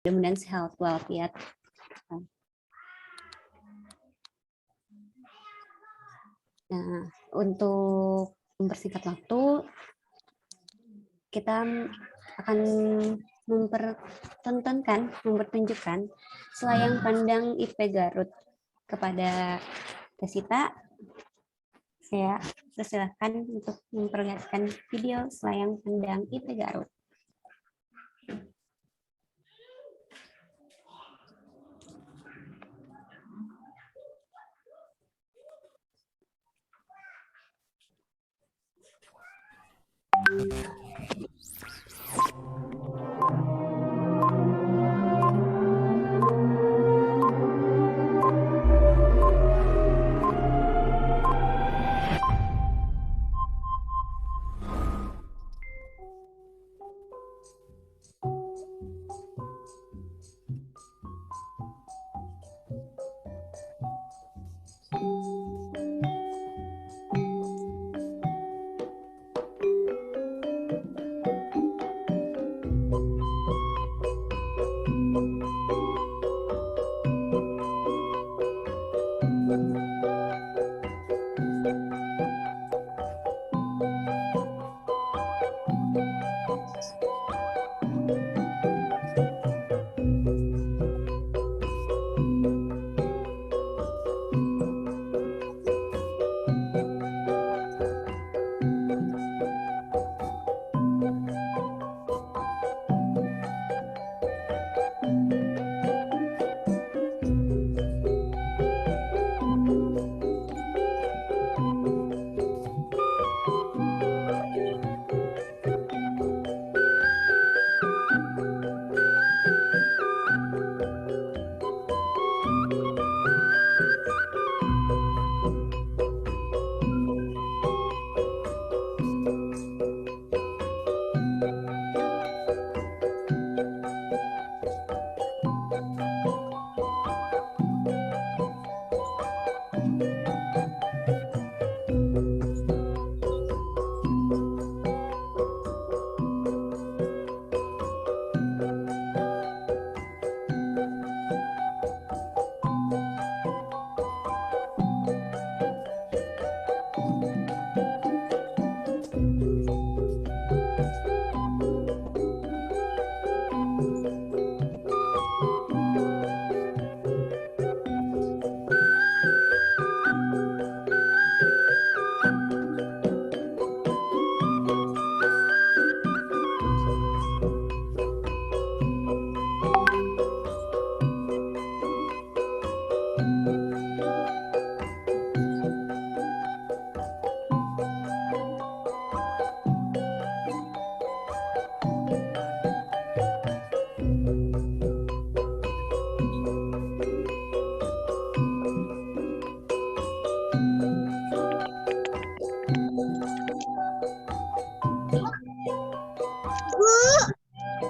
mudah-mudahan sehat walafiat. Nah, untuk mempersingkat waktu, kita akan mempertunjukkan selayang pandang IP Garut kepada Tesita. Saya persilakan untuk memperlihatkan video selayang pandang IP Garut.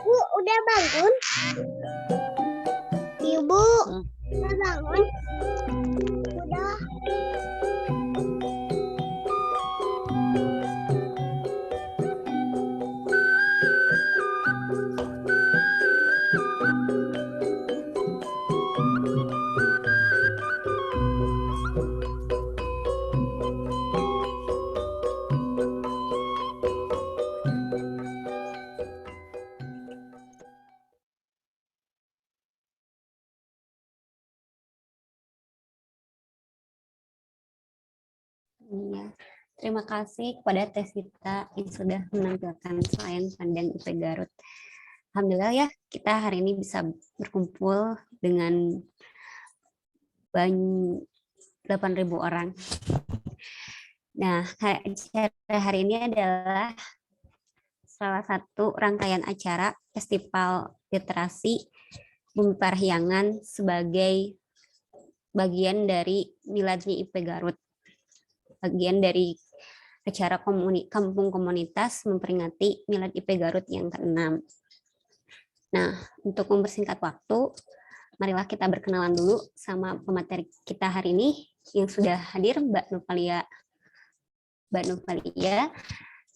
Bu, udah bangun? Ibu, udah bangun? Udah. Ya, terima kasih kepada Tesita yang sudah menampilkan selayang pandang IP Garut. Alhamdulillah ya, kita hari ini bisa berkumpul dengan 8.000 orang. Nah, acara hari ini adalah salah satu rangkaian acara Festival Literasi Bumi Parahyangan sebagai bagian dari Miladnya IP Garut. Bagian dari acara kampung komunitas memperingati Milad IP Garut yang ke-6. Nah, untuk mempersingkat waktu, marilah kita berkenalan dulu sama pemateri kita hari ini yang sudah hadir, Mbak Novalia.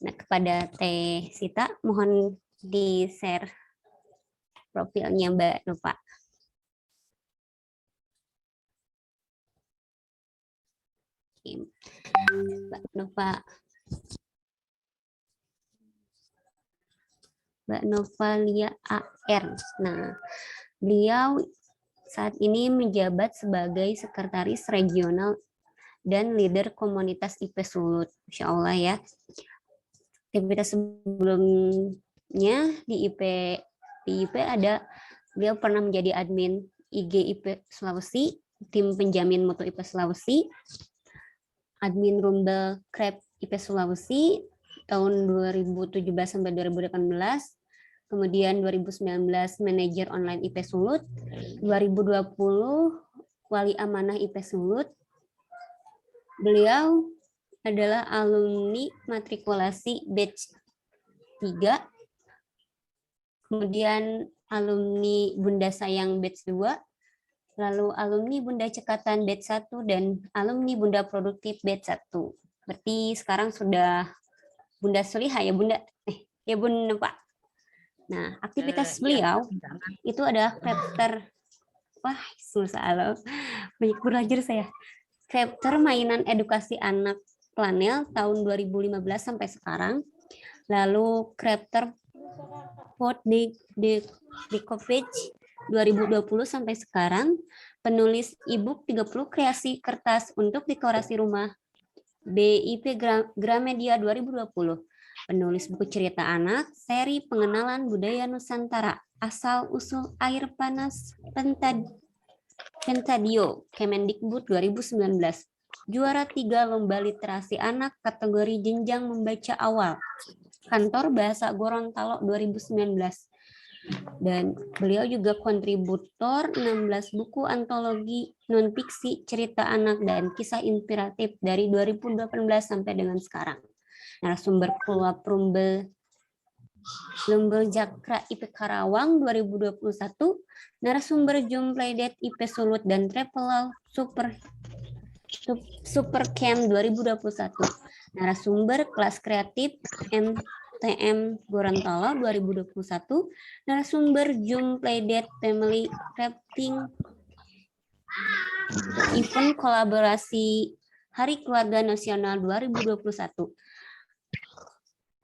Nah, kepada Teh Sita, mohon di-share profilnya Mbak Nova. Mbak Novalia AR. Nah, beliau saat ini menjabat sebagai sekretaris regional dan leader komunitas IP Sulut. Insya Allah ya. Aktivitas sebelumnya di IP ada, beliau pernah menjadi admin IG IP Sulawesi, tim penjamin mutu IP Sulawesi, admin Rumble Crab IP Sulawesi tahun 2017 sampai 2018, kemudian 2019 manajer online IP Sulut, 2020 wali amanah IP Sulut. Beliau adalah alumni matrikulasi batch 3, kemudian alumni Bunda Sayang batch 2, lalu alumni Bunda Cekatan batch 1, dan alumni Bunda Produktif batch 1. Berarti sekarang sudah Bunda Suliha ya Bunda? Ya Bunda Pak. Nah, aktivitas beliau itu adalah chapter, wah susah loh, banyak belajar saya. Chapter mainan edukasi anak Planel tahun 2015 sampai sekarang. Lalu chapter Port de Covid 2020 sampai sekarang. Penulis e-book 30 kreasi kertas untuk dekorasi rumah BIP Gramedia 2020. Penulis buku cerita anak, seri pengenalan budaya Nusantara, asal-usul air panas Pentadio, Kemendikbud 2019. Juara 3 lomba literasi anak kategori jenjang membaca awal, Kantor Bahasa Gorontalo 2019. Dan beliau juga kontributor 16 buku antologi non-fiksi, cerita anak, dan kisah inspiratif dari 2018 sampai dengan sekarang. Narasumber Pulau Rumble Jakra IP Karawang 2021, narasumber Zoom Playdate IP Sulut dan Travel Super Camp 2021, narasumber kelas kreatif MTM Gorontalo 2021, narasumber Zoom Playdate Family Crafting event kolaborasi Hari Keluarga Nasional 2021.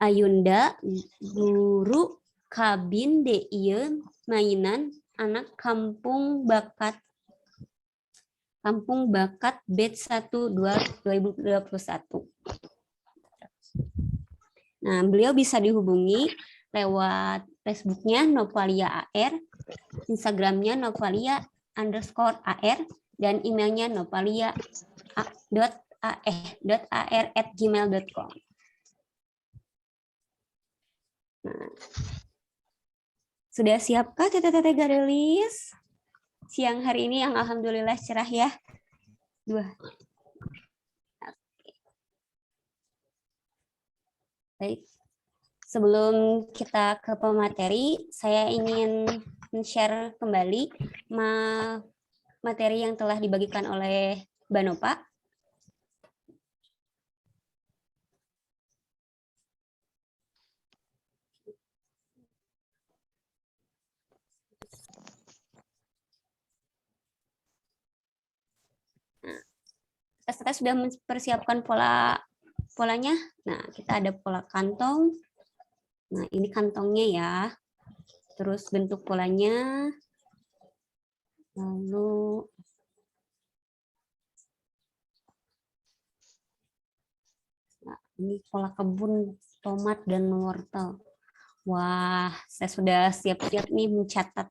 Ayunda guru kabin DIY mainan anak kampung bakat batch 1 2021. Nah, beliau bisa dihubungi lewat Facebooknya Novalia AR, Instagramnya Novalia_AR, dan emailnya novalia.ar@gmail.com. Nah, sudah siapkah teteh-teteh Gadelis? Siang hari ini yang alhamdulillah cerah ya. 2. Baik. Sebelum kita ke pemateri, saya ingin men-share kembali materi yang telah dibagikan oleh Mbak Nova. Kita sudah mempersiapkan polanya. Nah, kita ada pola kantong. Nah, ini kantongnya ya. Terus bentuk polanya. Lalu nah, ini pola kebun tomat dan wortel. Wah, saya sudah siap-siap nih mencatat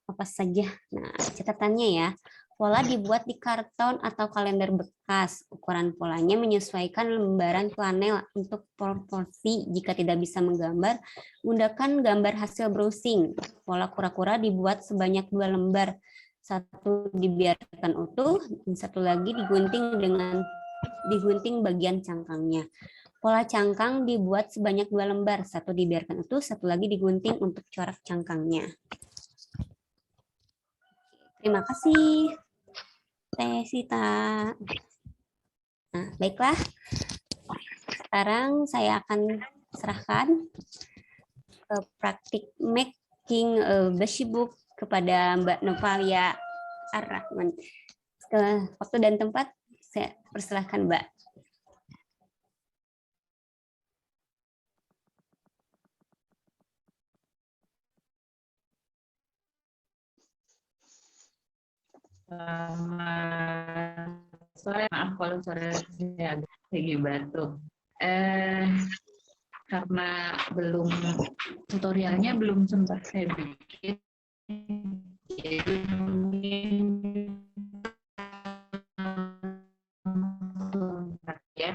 apa saja. Nah, catatannya ya. Pola dibuat di karton atau kalender bekas. Ukuran polanya menyesuaikan lembaran flanel untuk proporsi. Jika tidak bisa menggambar, gunakan gambar hasil browsing. Pola kura-kura dibuat sebanyak 2 lembar. 1 dibiarkan utuh, dan 1 lagi digunting bagian cangkangnya. Pola cangkang dibuat sebanyak 2 lembar. 1 dibiarkan utuh, 1 lagi digunting untuk corak cangkangnya. Terima kasih, Teh Sita. Nah, baiklah. Sekarang saya akan serahkan ke praktik make King Bashibuk kepada Mbak Novalia Ar-Rahman. Waktu dan tempat saya persilahkan Mbak. Selamat sore, maaf kalau sore saya agak lagi batuk. Karena tutorialnya belum sempat saya bikin, jadi ya.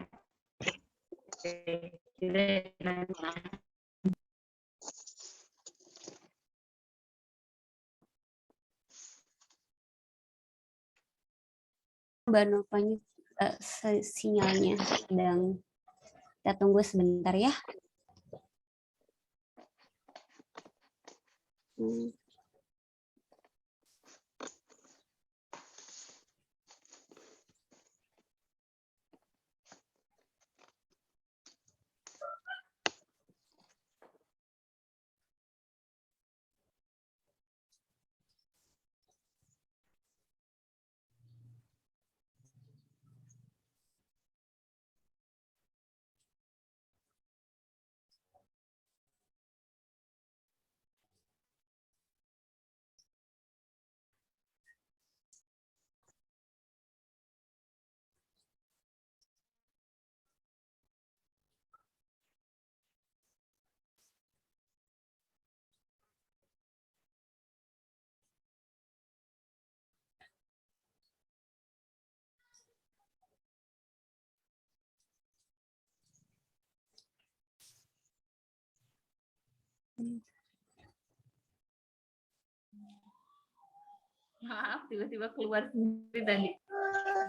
Mbak Novanya sinyalnya sedang, kita tunggu sebentar ya. Maaf, tiba-tiba keluar sendiri tadi.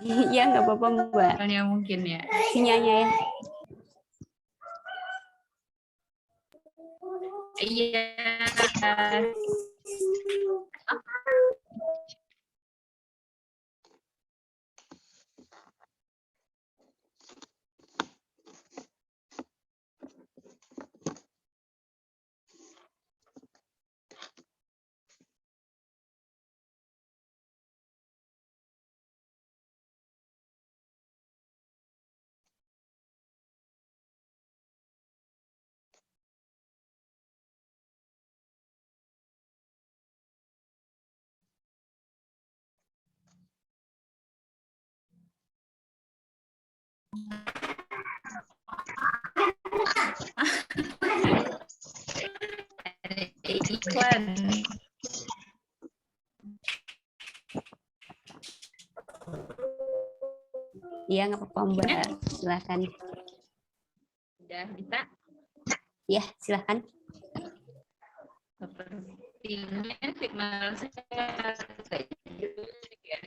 Iya, nggak apa-apa Mbak. Soalnya mungkin ya. Sinyalnya ya. Iya. Iklan. Iya, nggak apa-apa Mbak. Silakan. Udah bisa? Ya, silakan. Sepertinya signal saya agak jelek ya.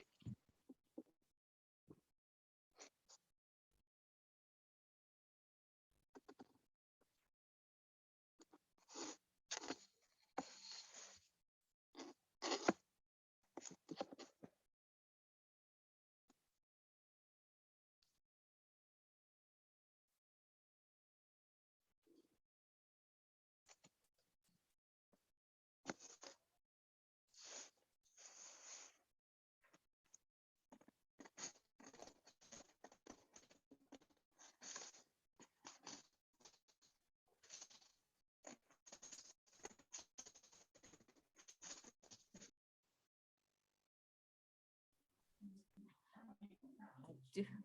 Jelek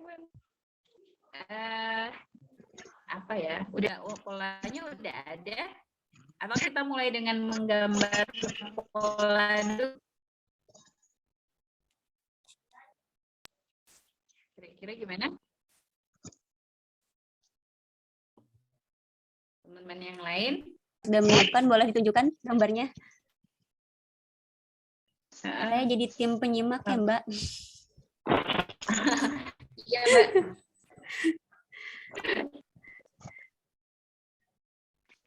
banget. Apa ya? Udah polanya udah ada. Apa kita mulai dengan menggambar pola dulu? Kira-kira gimana? Teman-teman yang lain? Sudah menyiapkan, boleh ditunjukkan gambarnya. Saya jadi tim penyimak ya Mbak. Iya Mbak.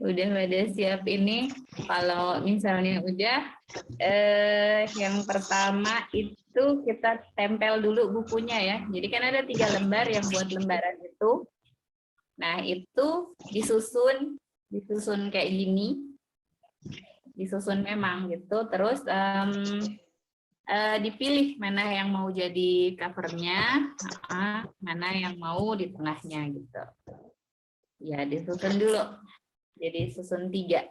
Udah pada siap ini. Kalau misalnya udah, yang pertama itu kita tempel dulu bukunya ya. Jadi kan ada 3 lembar yang buat lembaran itu. Nah itu disusun disusun kayak gini, disusun memang gitu. Terus dipilih mana yang mau jadi covernya, mana yang mau di tengahnya gitu. Ya disusun dulu. Jadi susun 3.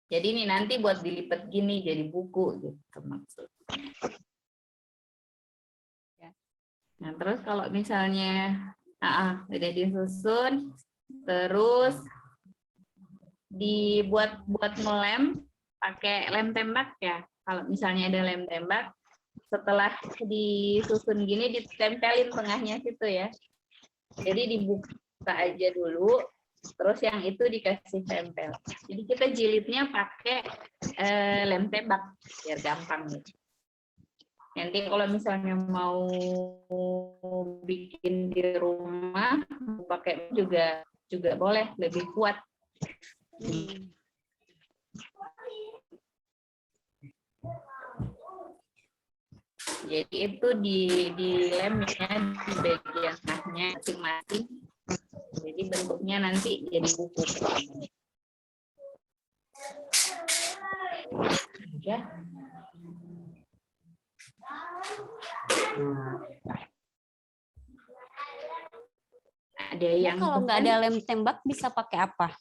Jadi ini nanti buat dilipat gini jadi buku gitu maksudnya. Nah terus kalau misalnya udah disusun, terus dibuat ngelem pakai lem tembak ya. Kalau misalnya ada lem tembak, setelah disusun gini ditempelin tengahnya situ ya. Jadi dibuka aja dulu, terus yang itu dikasih tempel. Jadi kita jilidnya pakai lem tembak biar gampang gitu. Nanti kalau misalnya mau bikin di rumah, pakai juga boleh, lebih kuat. Jadi itu di lemnya di bagian tengahnya masing-masing. Jadi bentuknya nanti jadi buku. Ya. Ada yang kalau nggak ada lem tembak bisa pakai apa?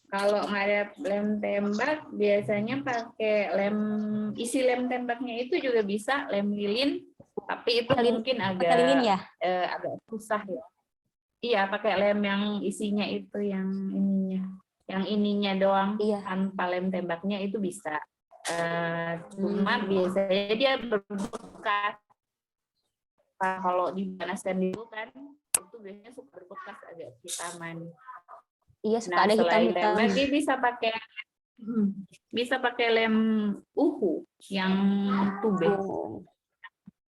Kalau nggak ada lem tembak, biasanya pakai isi lem tembaknya itu juga bisa lem lilin, tapi itu mungkin agak lilin ya? Agak susah ya. Iya, pakai lem yang isinya itu yang ininya doang, tanpa lem tembaknya itu bisa. Cuma biasanya dia berbekas. Kalau dipanaskan dulu kan, itu biasanya suka berbekas agak hitaman. Iya, suka ada hitam-hitam. Lagi bisa pakai lem uhu yang tube.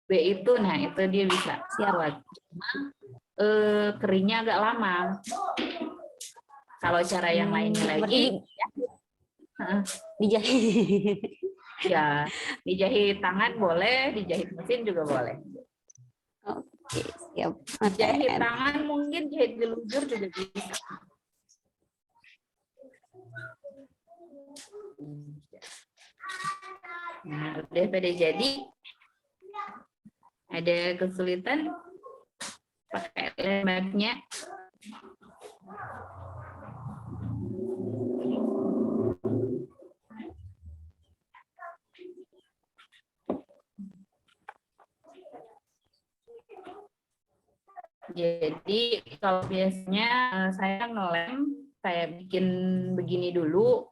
B itu, nah itu dia bisa buat. Cuma keringnya agak lama. Kalau cara yang lainnya lagi, dijahit. Ya, dijahit tangan boleh, dijahit mesin juga boleh. Oke, siap. Jahit tangan mungkin jahit jelujur juga bisa. Nah, udah pada jadi. Ada kesulitan pakai lembarannya. Jadi kalau biasanya saya ngelem, saya bikin begini dulu,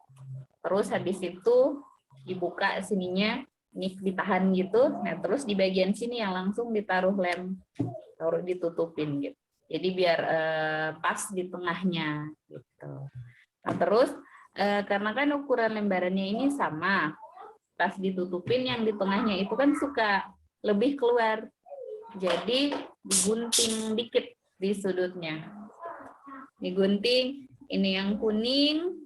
terus habis itu dibuka sininya, ini ditahan gitu, nah terus di bagian sini yang langsung ditaruh lem, taruh ditutupin gitu. Jadi biar pas di tengahnya gitu. Nah terus karena kan ukuran lembarannya ini sama, pas ditutupin yang di tengahnya itu kan suka lebih keluar. Jadi digunting dikit di sudutnya. Digunting, ini yang kuning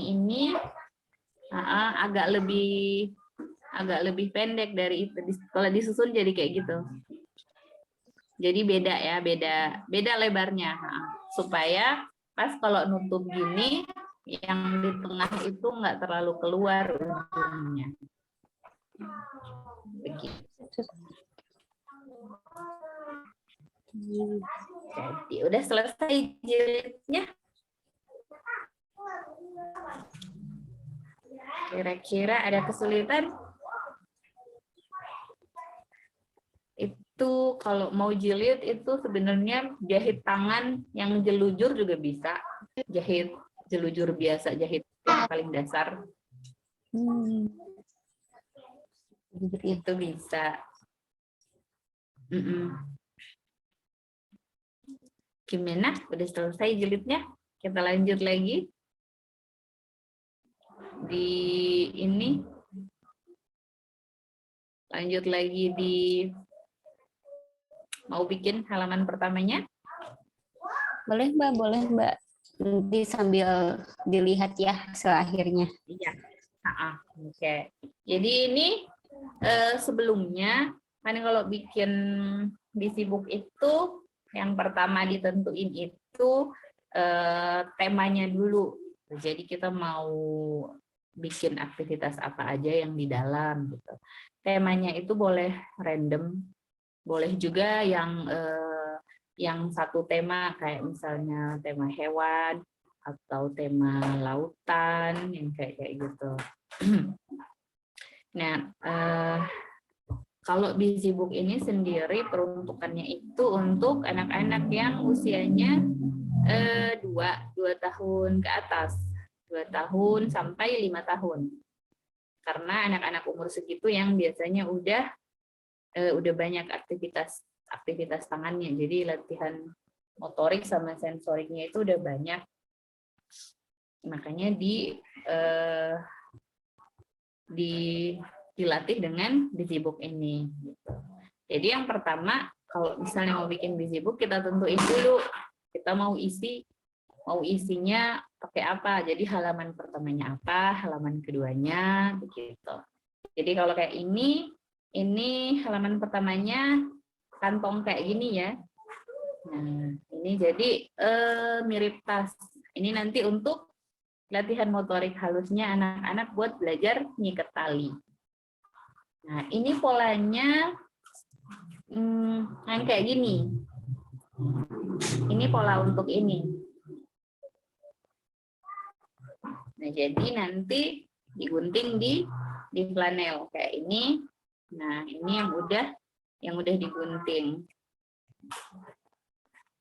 ini agak lebih pendek dari itu. Kalau disusun jadi kayak gitu. Jadi beda ya, beda lebarnya. Supaya pas kalau nutup gini, yang di tengah itu nggak terlalu keluar ujungnya. Begitu. Jadi udah selesai jilidnya. Kira-kira ada kesulitan? Itu kalau mau jilid itu sebenarnya jahit tangan yang jelujur juga bisa. Jahit jelujur biasa, jahit yang paling dasar. Itu bisa. Gimana? Udah selesai jilidnya? Kita lanjut lagi. Di ini. Lanjut lagi di mau bikin halaman pertamanya? Boleh, Mbak, boleh, Mbak. Nanti sambil dilihat ya hasil akhirnya. Iya. Oke. Jadi ini sebelumnya kan kalau bikin di sibuk itu yang pertama ditentuin itu temanya dulu. Jadi kita mau bikin aktivitas apa aja yang di dalam gitu. Temanya itu boleh random, boleh juga yang satu tema kayak misalnya tema hewan atau tema lautan yang kayak gitu. Nah, kalau BusyBook ini sendiri peruntukannya itu untuk anak-anak yang usianya 2 tahun ke atas, 2 tahun sampai 5 tahun. Karena anak-anak umur segitu yang biasanya udah banyak aktivitas tangannya, jadi latihan motorik sama sensoriknya itu udah banyak, makanya dilatih dengan BusyBook ini. Jadi yang pertama kalau misalnya mau bikin BusyBook kita tentuin dulu kita mau isinya pakai apa. Jadi halaman pertamanya apa, halaman keduanya begitu. Jadi kalau kayak ini halaman pertamanya kantong kayak gini ya. Nah, ini jadi mirip tas. Ini nanti untuk latihan motorik halusnya anak-anak buat belajar ngikat tali. Nah, ini polanya yang kayak gini. Ini pola untuk ini. Nah, jadi nanti digunting di flanel kayak ini. Nah, ini yang udah digunting.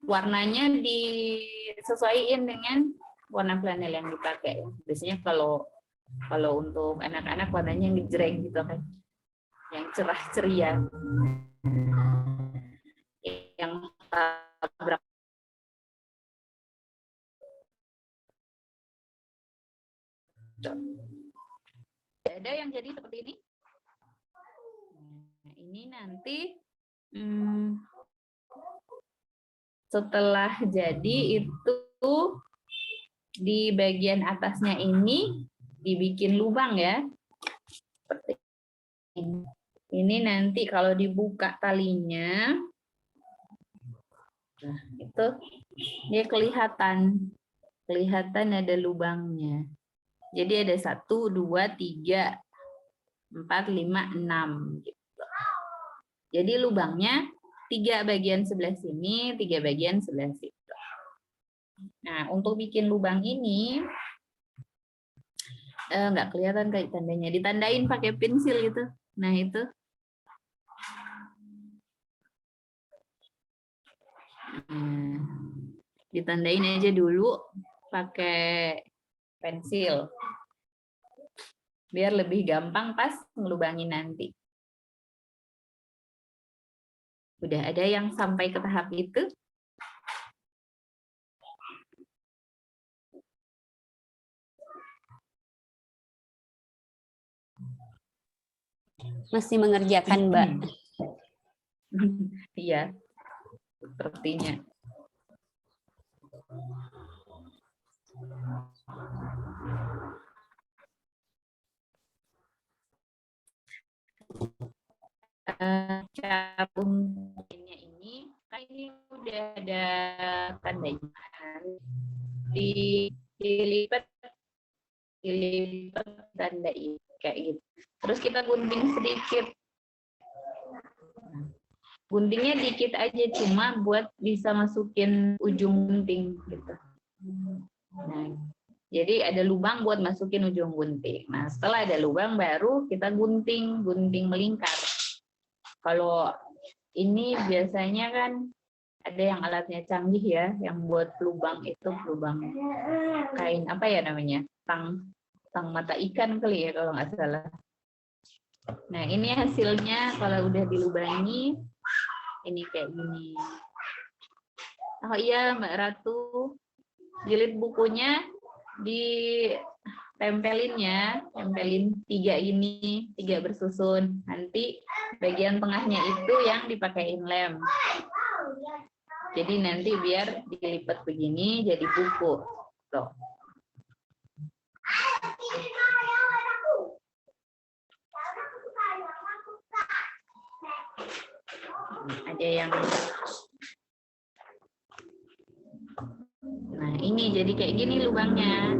Warnanya disesuaikan dengan warna flanel yang dipakai. Biasanya kalau untuk anak-anak warnanya yang ngejreng gitu kan, yang cerah ceria, yang tabrak. Ada yang jadi seperti ini. Nah, ini nanti setelah jadi itu di bagian atasnya ini dibikin lubang ya. Seperti ini. Ini nanti kalau dibuka talinya, nah itu dia kelihatan ada lubangnya. Jadi ada 1, 2, 3, 4, 5, 6 gitu. Jadi lubangnya 3 bagian sebelah sini, 3 bagian sebelah situ. Nah, untuk bikin lubang ini nggak kelihatan kayak tandanya, ditandain pakai pensil gitu. Nah, itu. Nah, ditandain aja dulu pakai pensil. Biar lebih gampang pas ngelubangin nanti. Udah ada yang sampai ke tahap itu? Masih mengerjakan, Mbak. Iya, sepertinya. Cara untuknya ini, kan ini udah ada tandanya. Dilipat tanda ini kayak gitu. Terus kita gunting sedikit. Guntingnya dikit aja, cuma buat bisa masukin ujung gunting gitu. Nah, jadi ada lubang buat masukin ujung gunting. Nah, setelah ada lubang baru kita gunting melingkar. Kalau ini biasanya kan ada yang alatnya canggih ya, yang buat lubang itu lubang kain apa ya namanya? Tang mata ikan kali ya kalau nggak salah. Nah, ini hasilnya kalau udah dilubangi ini kayak gini. Oh iya, Mbak Ratu, jilid bukunya ditempelin ya, tempelin 3 ini, 3 bersusun. Nanti bagian tengahnya itu yang dipakein lem. Jadi nanti biar dilipat begini jadi buku. Tuh. Ada yang Nah, ini jadi kayak gini lubangnya.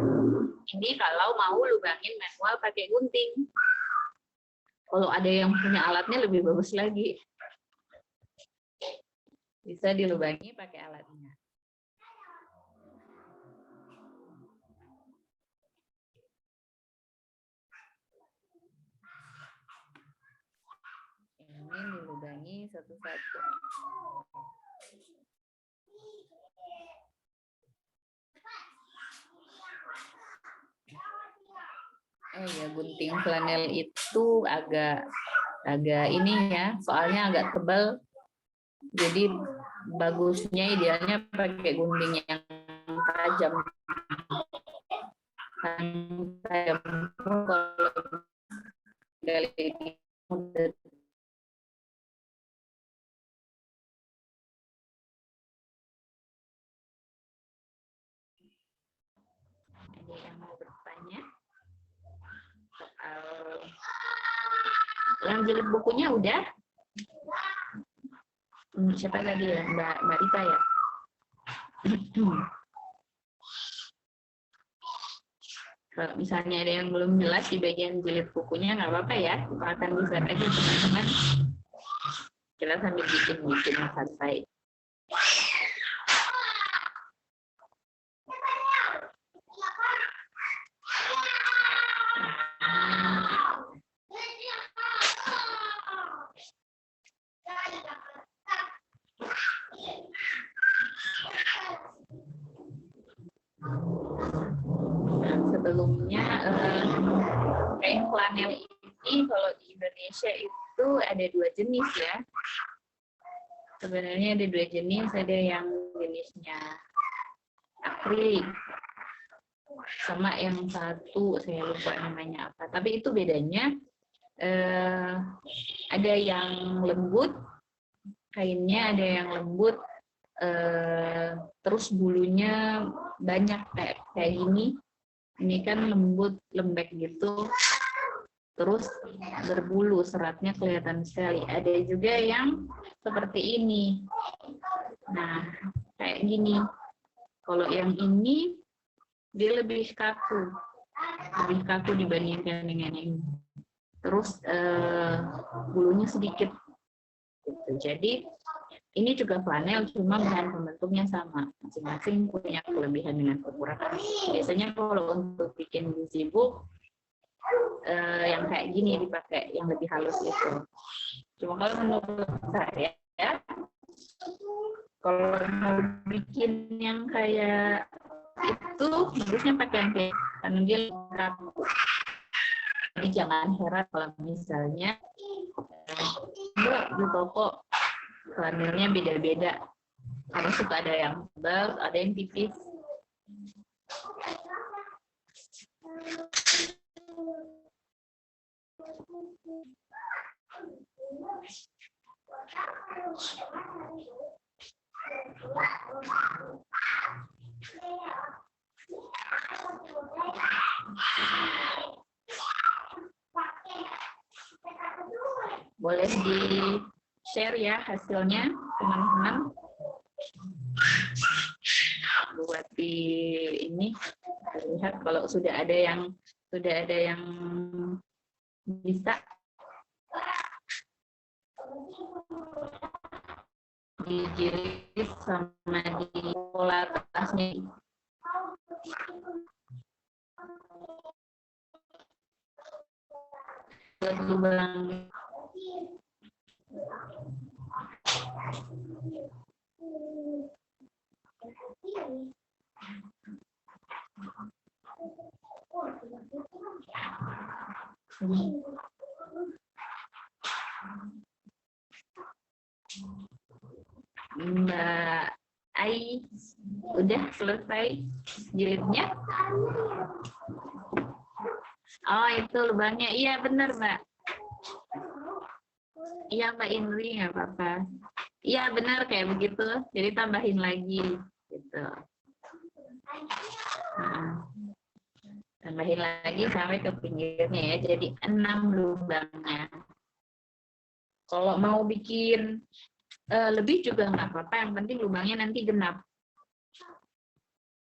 Ini kalau mau lubangin manual pakai gunting. Kalau ada yang punya alatnya lebih bagus lagi. Bisa dilubangi pakai alatnya. Ini dilubangi satu-satu. Oh ya, gunting flanel itu agak ini ya, soalnya agak tebal. Jadi bagusnya idealnya pakai gunting yang tajam. Tajam kalau kali ini udah. Ada yang mau bertanya? Yang jilid bukunya udah? Siapa tadi ya? Mbak Rita ya? Kalau misalnya ada yang belum jelas di bagian jilid bukunya, nggak apa-apa ya. Kita akan bisa aja teman-teman. Kita sambil bikin santai. Sebelumnya kain flanel ini kalau di Indonesia itu ada 2 jenis ya. Sebenarnya ada 2 jenis, ada yang jenisnya akrilik sama yang satu saya lupa namanya apa. Tapi itu bedanya ada yang lembut kainnya, ada yang lembut terus bulunya banyak kayak gini. Ini kan lembut, lembek gitu, terus berbulu, seratnya kelihatan sekali. Ada juga yang seperti ini. Nah, kayak gini. Kalau yang ini, dia lebih kaku dibandingkan dengan ini. Terus bulunya sedikit. Gitu. Jadi, ini juga flanel, cuma bahan pembentuknya sama. Masing-masing punya kelebihan dengan kekurangan. Biasanya kalau untuk bikin busy book, yang kayak gini dipakai, yang lebih halus itu. Cuma kalau menurut saya, kalau mau bikin yang kayak itu, bagusnya pakai yang kayak, karena dia lengkap. Jadi jangan heran kalau misalnya di toko flanelnya beda-beda. Karena suka ada yang tebal, ada yang tipis. Boleh di-share ya hasilnya, teman-teman. Buat di ini, lihat kalau sudah ada yang bisa dijilid sama di pola atasnya. Buat lubang. Mbak Ai, udah selesai jilidnya? Oh, itu lubangnya. Iya, benar, Mbak. Iya, Mbak Indri, nggak apa-apa. Iya, benar kayak begitu. Jadi tambahin lagi, gitu. Nah, tambahin lagi sampai ke pinggirnya ya. Jadi 6 lubangnya. Kalau mau bikin lebih juga nggak apa-apa. Yang penting lubangnya nanti genap.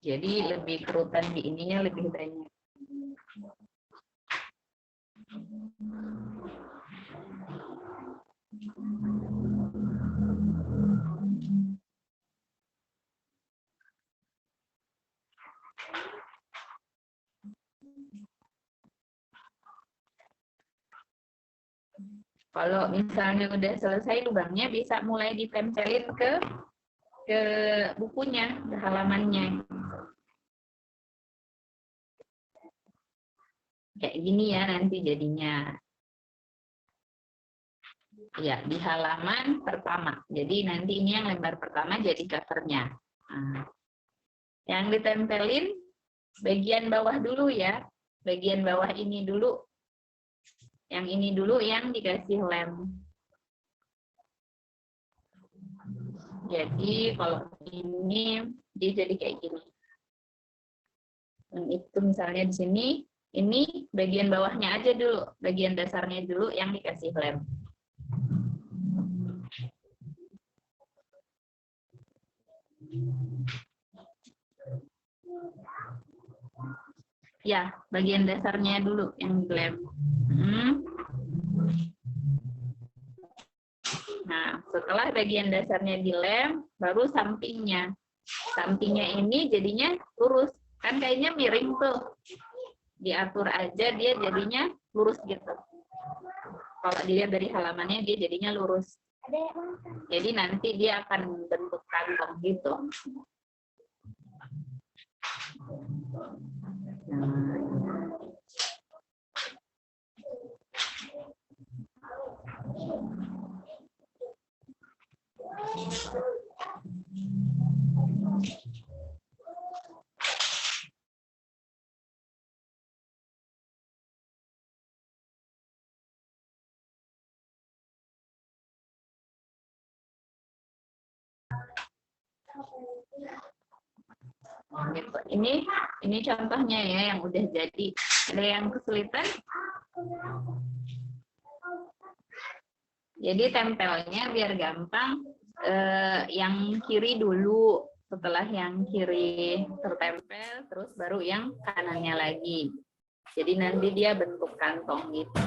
Jadi lebih kerutan di ininya lebih banyak. Kalau misalnya udah selesai lubangnya, bisa mulai ditempelin ke bukunya, ke halamannya. Kayak gini ya nanti jadinya. Ya, di halaman pertama. Jadi nanti ini yang lembar pertama jadi covernya. Nah, yang ditempelin bagian bawah dulu ya. Bagian bawah ini dulu. Yang ini dulu yang dikasih lem. Jadi kalau ini dia jadi kayak gini. Yang itu misalnya di sini, ini bagian bawahnya aja dulu, bagian dasarnya dulu yang dikasih lem. Ya, bagian dasarnya dulu yang dilem. Nah, setelah bagian dasarnya dilem, baru sampingnya. Sampingnya ini jadinya lurus. Kan kayaknya miring tuh. Diatur aja dia jadinya lurus gitu. Kalau dilihat dari halamannya dia jadinya lurus. Jadi nanti dia akan bentuk kantong gitu. Gitu. Ini contohnya ya yang udah jadi. Ada yang kesulitan? Jadi tempelnya biar gampang, yang kiri dulu. Setelah yang kiri tertempel, terus baru yang kanannya lagi. Jadi nanti dia bentuk kantong gitu.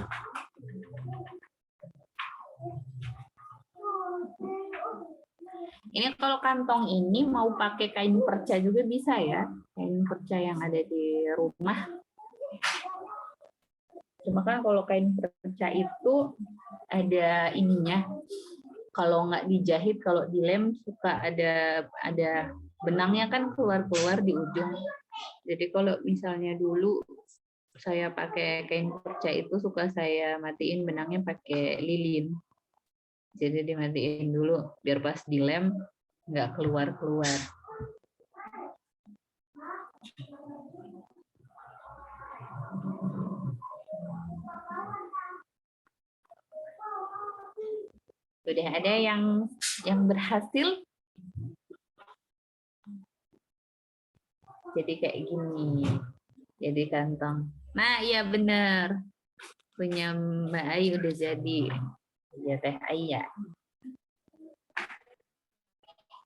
Ini kalau kantong ini mau pakai kain perca juga bisa ya. Kain perca yang ada di rumah. Cuma kan kalau kain perca itu ada ininya. Kalau nggak dijahit, kalau dilem suka ada benangnya kan keluar-keluar di ujung. Jadi kalau misalnya dulu saya pakai kain perca itu suka saya matiin benangnya pakai lilin. Jadi dimatiin dulu biar pas dilem nggak keluar-keluar. Sudah ada yang berhasil. Jadi kayak gini. Jadi kantong. Nah, iya benar. Punya Mbak Ai udah jadi. Ya Teh Ai ya.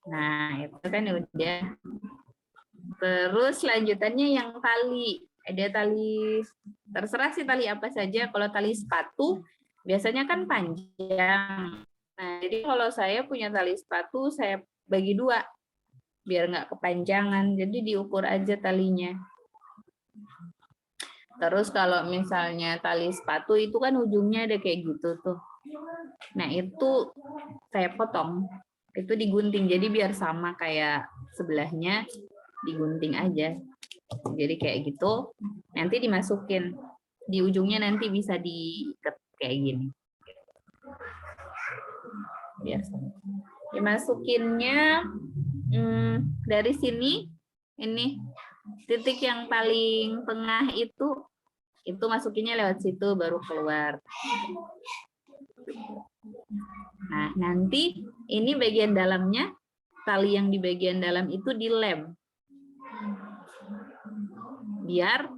Nah, itu kan udah. Terus lanjutannya yang tali. Ada tali, terserah sih tali apa saja. Kalau tali sepatu, biasanya kan panjang. Nah, jadi kalau saya punya tali sepatu, saya bagi dua. Biar nggak kepanjangan. Jadi diukur aja talinya. Terus kalau misalnya tali sepatu itu kan ujungnya ada kayak gitu tuh. Nah, itu saya potong. Itu digunting. Jadi biar sama kayak sebelahnya, digunting aja. Jadi kayak gitu. Nanti dimasukin. Di ujungnya nanti bisa diikat kayak gini. Biasa. Dimasukinnya dari sini, ini titik yang paling tengah itu masukinnya lewat situ baru keluar. Nah, nanti ini bagian dalamnya, tali yang di bagian dalam itu dilem. Biar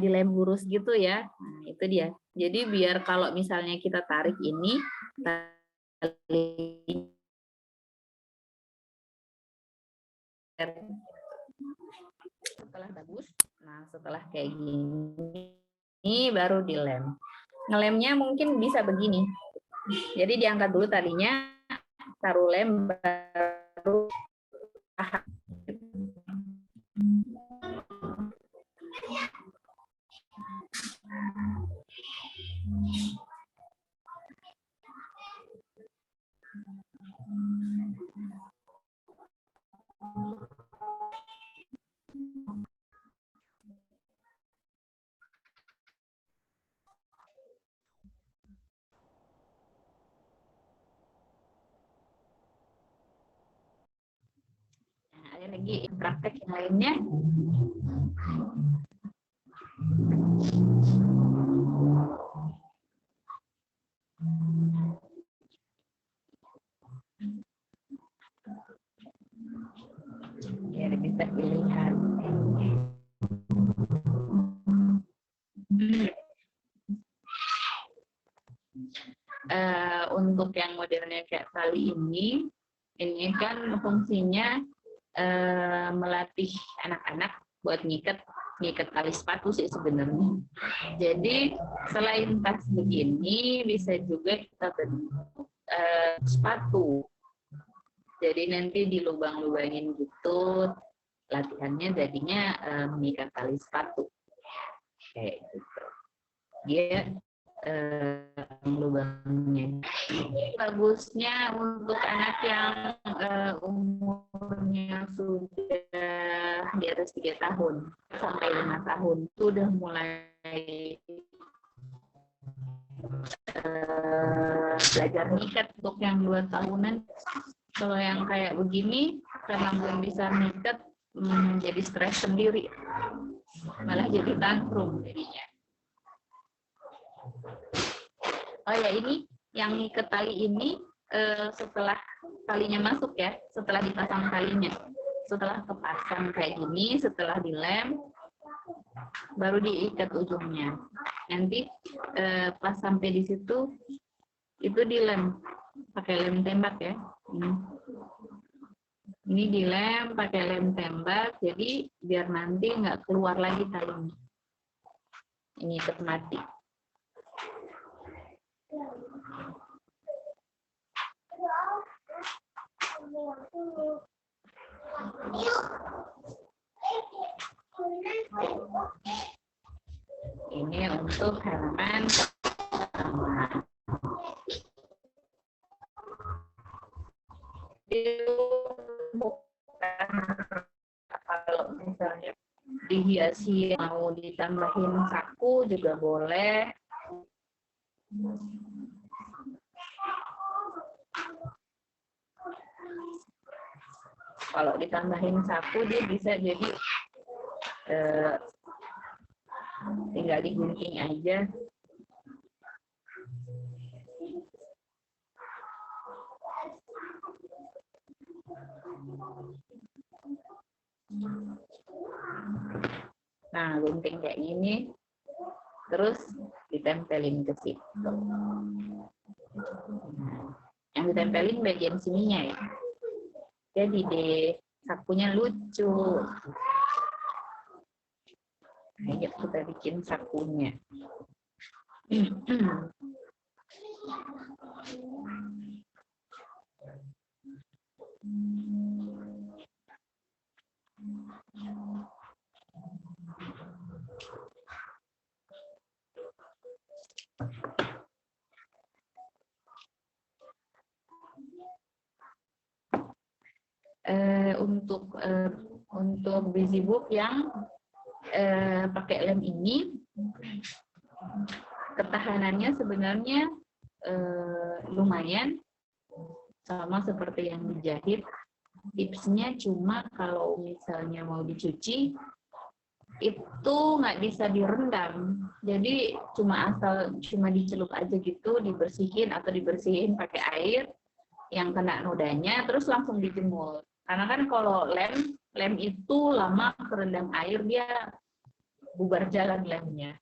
dilem lurus gitu ya. Nah, itu dia. Jadi biar kalau misalnya kita tarik ini, setelah bagus, nah setelah kayak gini baru dilem. Ngelemnya mungkin bisa begini. Jadi diangkat dulu talinya, taruh lem, baru tahan. Nah, ada lagi praktek yang lainnya. Biar bisa dilihat. Untuk yang modelnya kayak tali ini kan fungsinya melatih anak-anak buat ngikat tali sepatu sih sebenarnya. Jadi selain tas begini bisa juga kita bentuk sepatu. Jadi nanti dilubang-lubangin gitu, latihannya jadinya mengikat tali sepatu kayak gitu. Dia lubangnya bagusnya untuk anak yang umurnya sudah di atas 3 tahun sampai 5 tahun itu udah mulai belajar mengikat. Untuk yang 2 tahunan, kalau yang kayak begini karena belum bisa mengikat jadi stres sendiri, malah jadi tantrum jadinya. Oh ya, ini yang ngikat tali ini setelah talinya masuk ya, setelah dipasang talinya, setelah kepasang kayak gini, setelah dilem, baru diikat ujungnya. Nanti pas sampai di situ itu dilem pakai lem tembak ya. Ini dilem pakai lem tembak, jadi biar nanti nggak keluar lagi talinya. Ini ikat mati. Ini untuk halaman pertama. Kalau misalnya dihiasi mau ditambahin saku juga boleh. Kalau ditambahin saku dia bisa jadi tinggal digunting aja. Nah, gunting kayak gini, terus ditempelin ke situ. Yang ditempelin bagian sininya ya. Jadi deh, sakunya lucu. Ayo kita bikin sakunya. Untuk busy book yang pakai lem ini, ketahanannya sebenarnya lumayan sama seperti yang dijahit. Tipsnya cuma kalau misalnya mau dicuci itu nggak bisa direndam, jadi cuma dicelup aja gitu, dibersihin pakai air yang kena nodanya, terus langsung dijemur. Karena kan kalau lem itu lama kerendam air dia bubar jalan lemnya.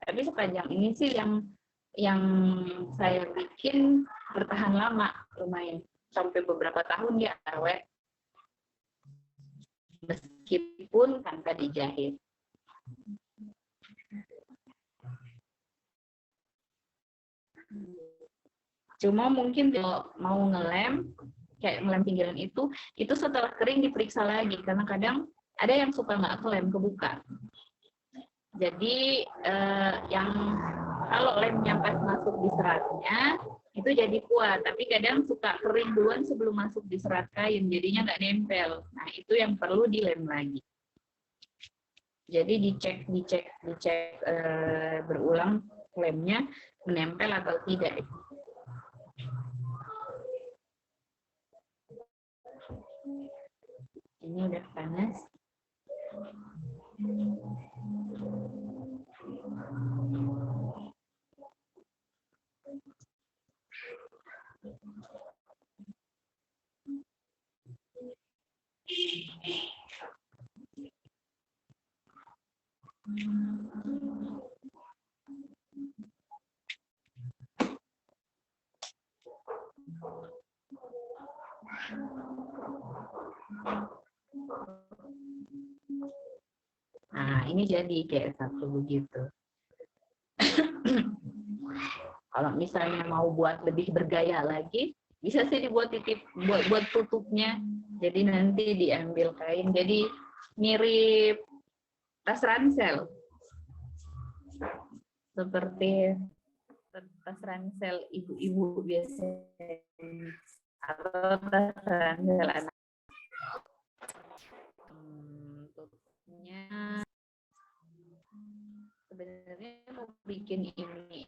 Tapi sepanjang ini sih yang saya bikin bertahan lama, lumayan sampai beberapa tahun dia awet. meskipun tanpa dijahit. Cuma mungkin kalau mau ngelem, kayak ngelem pinggiran itu setelah kering diperiksa lagi, karena kadang ada yang suka nggak kelem, kebuka. Jadi yang kalau lemnya pas masuk di seratnya, itu jadi kuat, tapi kadang suka kering duluan sebelum masuk di serat kain, jadinya nggak nempel. Nah, itu yang perlu dilem lagi. Jadi dicek berulang lemnya menempel atau tidak. Ini udah panas. Nah, ini jadi kayak satu begitu. Kalau misalnya mau buat lebih bergaya lagi, bisa sih dibuat buat tutupnya. Jadi nanti diambil kain, jadi mirip tas ransel. Seperti tas ransel ibu-ibu biasanya, atau tas ransel anak. Tutupnya sebenarnya mau bikin ini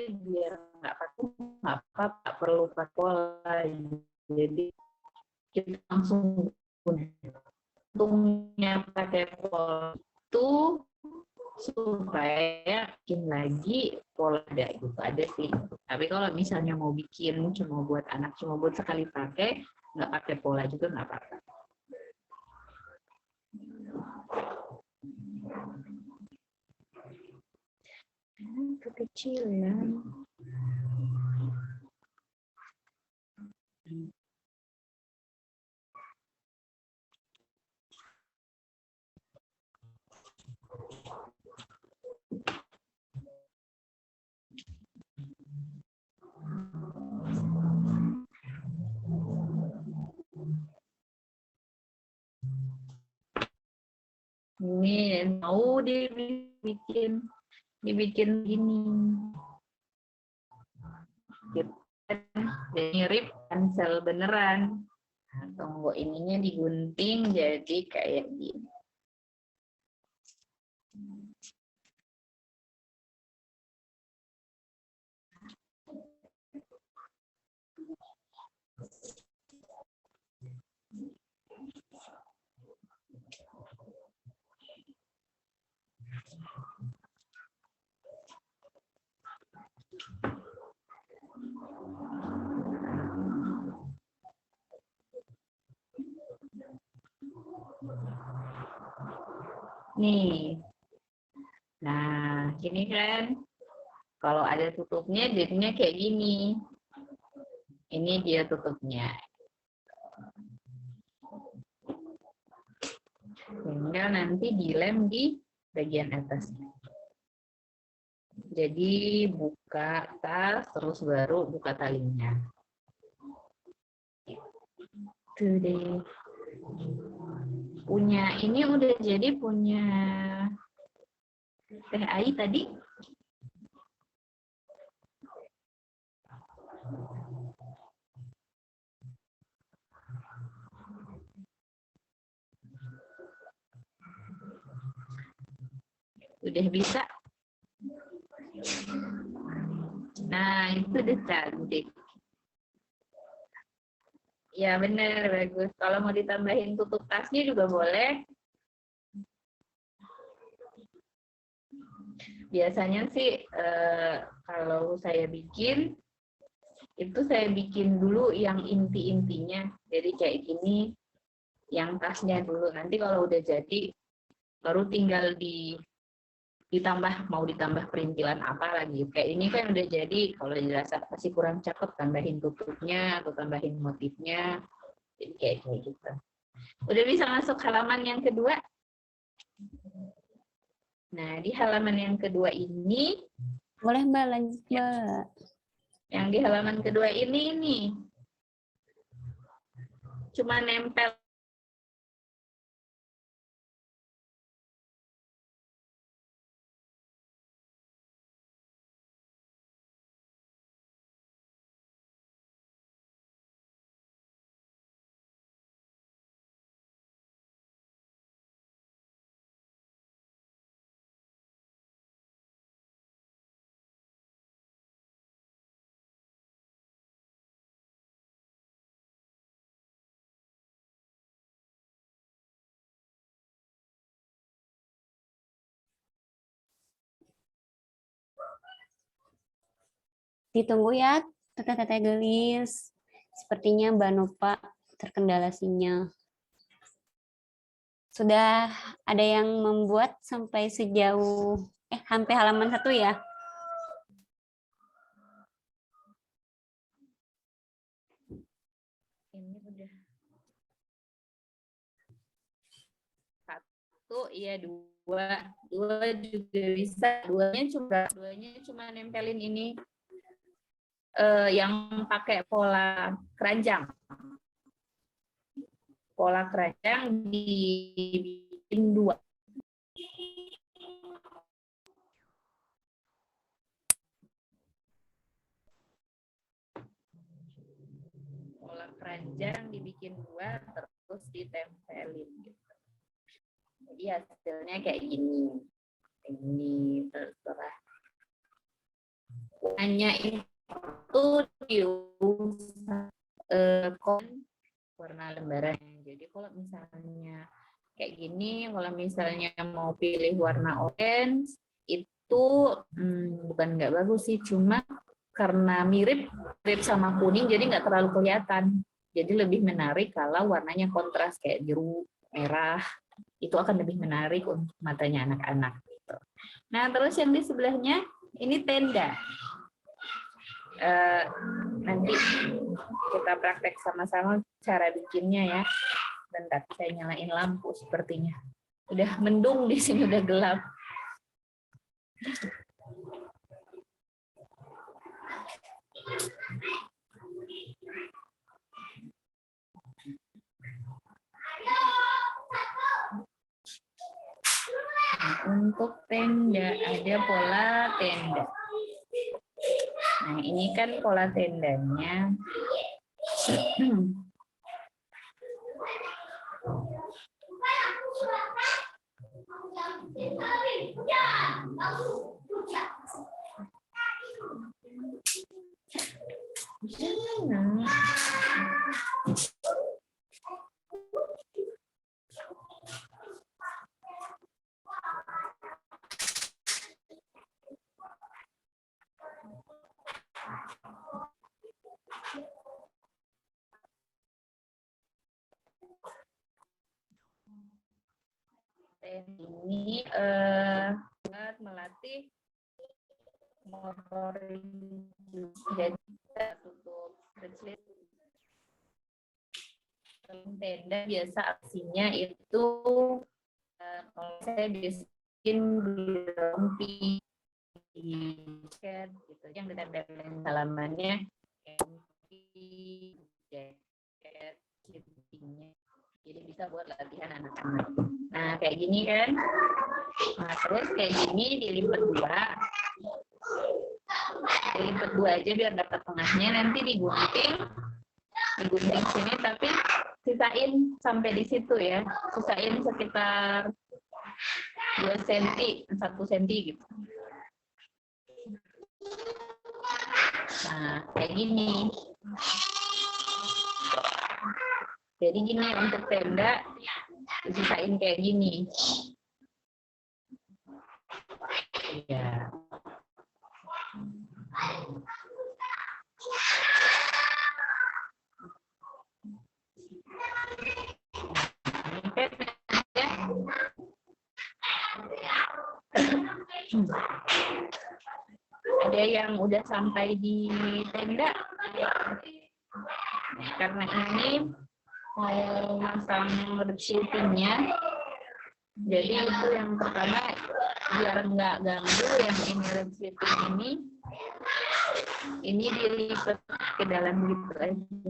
biar nggak kaku, nggak apa-apa, perlu pakai pola. Jadi kita langsung untungnya pakai pola itu supaya bikin lagi pola ada sih. Tapi kalau misalnya mau bikin cuma buat anak, cuma buat sekali pakai, nggak pakai pola juga nggak apa-apa. Kekecilan. Ini mau dibikin gini. Mirip ransel beneran. Nah, tunggu ininya digunting jadi kayak gini. Nih. Nah, gini kan. Kalau ada tutupnya jadinya kayak gini. Ini dia tutupnya. Tinggal nanti dilem di bagian atasnya. Jadi buka tas, terus baru buka talinya. Itu deh. Punya ini udah jadi punya Teh Ai tadi. Udah bisa. Nah, itu udah cantik. Ya benar, bagus. Kalau mau ditambahin tutup tasnya juga boleh. Biasanya sih kalau saya bikin, itu saya bikin dulu yang inti-intinya. Jadi kayak gini, yang tasnya dulu. Nanti kalau udah jadi, baru tinggal mau ditambah perintilan apa lagi. Kayak ini kan udah jadi, kalau dirasa masih kurang cakep, tambahin tutupnya atau tambahin motifnya. Jadi kayak gitu. Udah bisa masuk halaman yang kedua? Nah, di halaman yang kedua ini, Boleh Mbak, lanjut Mbak. yang di halaman kedua ini nih, cuma nempel Ditunggu ya, teteh-teteh gelis. Sepertinya Mbak Nova terkendala sinyal. Sudah ada yang membuat sampai sejauh, sampai halaman 1 ya? ini udah 1, iya 2 juga bisa. Duanya cuma nempelin ini yang pakai pola keranjang. Pola keranjang dibikin 2. Pola keranjang dibikin 2 terus ditempelin gitu. Jadi hasilnya kayak gini. Ini terserah. Hanya itu warna lembaran. Jadi kalau misalnya kayak gini, kalau misalnya mau pilih warna orange itu bukan nggak bagus sih, cuma karena mirip sama kuning jadi nggak terlalu kelihatan. Jadi lebih menarik kalau warnanya kontras kayak biru, merah, itu akan lebih menarik untuk matanya anak-anak. Nah, terus yang di sebelahnya ini tenda. Nanti kita praktek sama-sama cara bikinnya ya. Bentar, saya nyalain lampu sepertinya. Udah mendung di sini, udah gelap. Untuk tenda, ada pola tenda. Nah, ini kan pola tendanya. Ini buat melatih motorik. Jadi kita tutup bracelet. Tenda biasa aksinya itu kalau saya bikin rompi, jaket gitu, yang ditempelin halamannya, jaket, gitu. Jadi bisa buat latihan anak-anak. Nah, kayak gini kan. Nah, terus kayak gini dilipat 2. Dilipat 2 aja biar dapat tengahnya, nanti digunting sini, tapi sisain sampai di situ ya. Sisain sekitar 2 cm, 1 cm gitu. Nah, kayak gini. Jadi gini untuk tenda, disisain kayak gini. Ya. Ada yang udah sampai di tenda. Karena ini mau masang resletingnya. Jadi itu yang pertama, biar nggak ganggu yang ini resleting ini dilipat ke dalam gitu aja,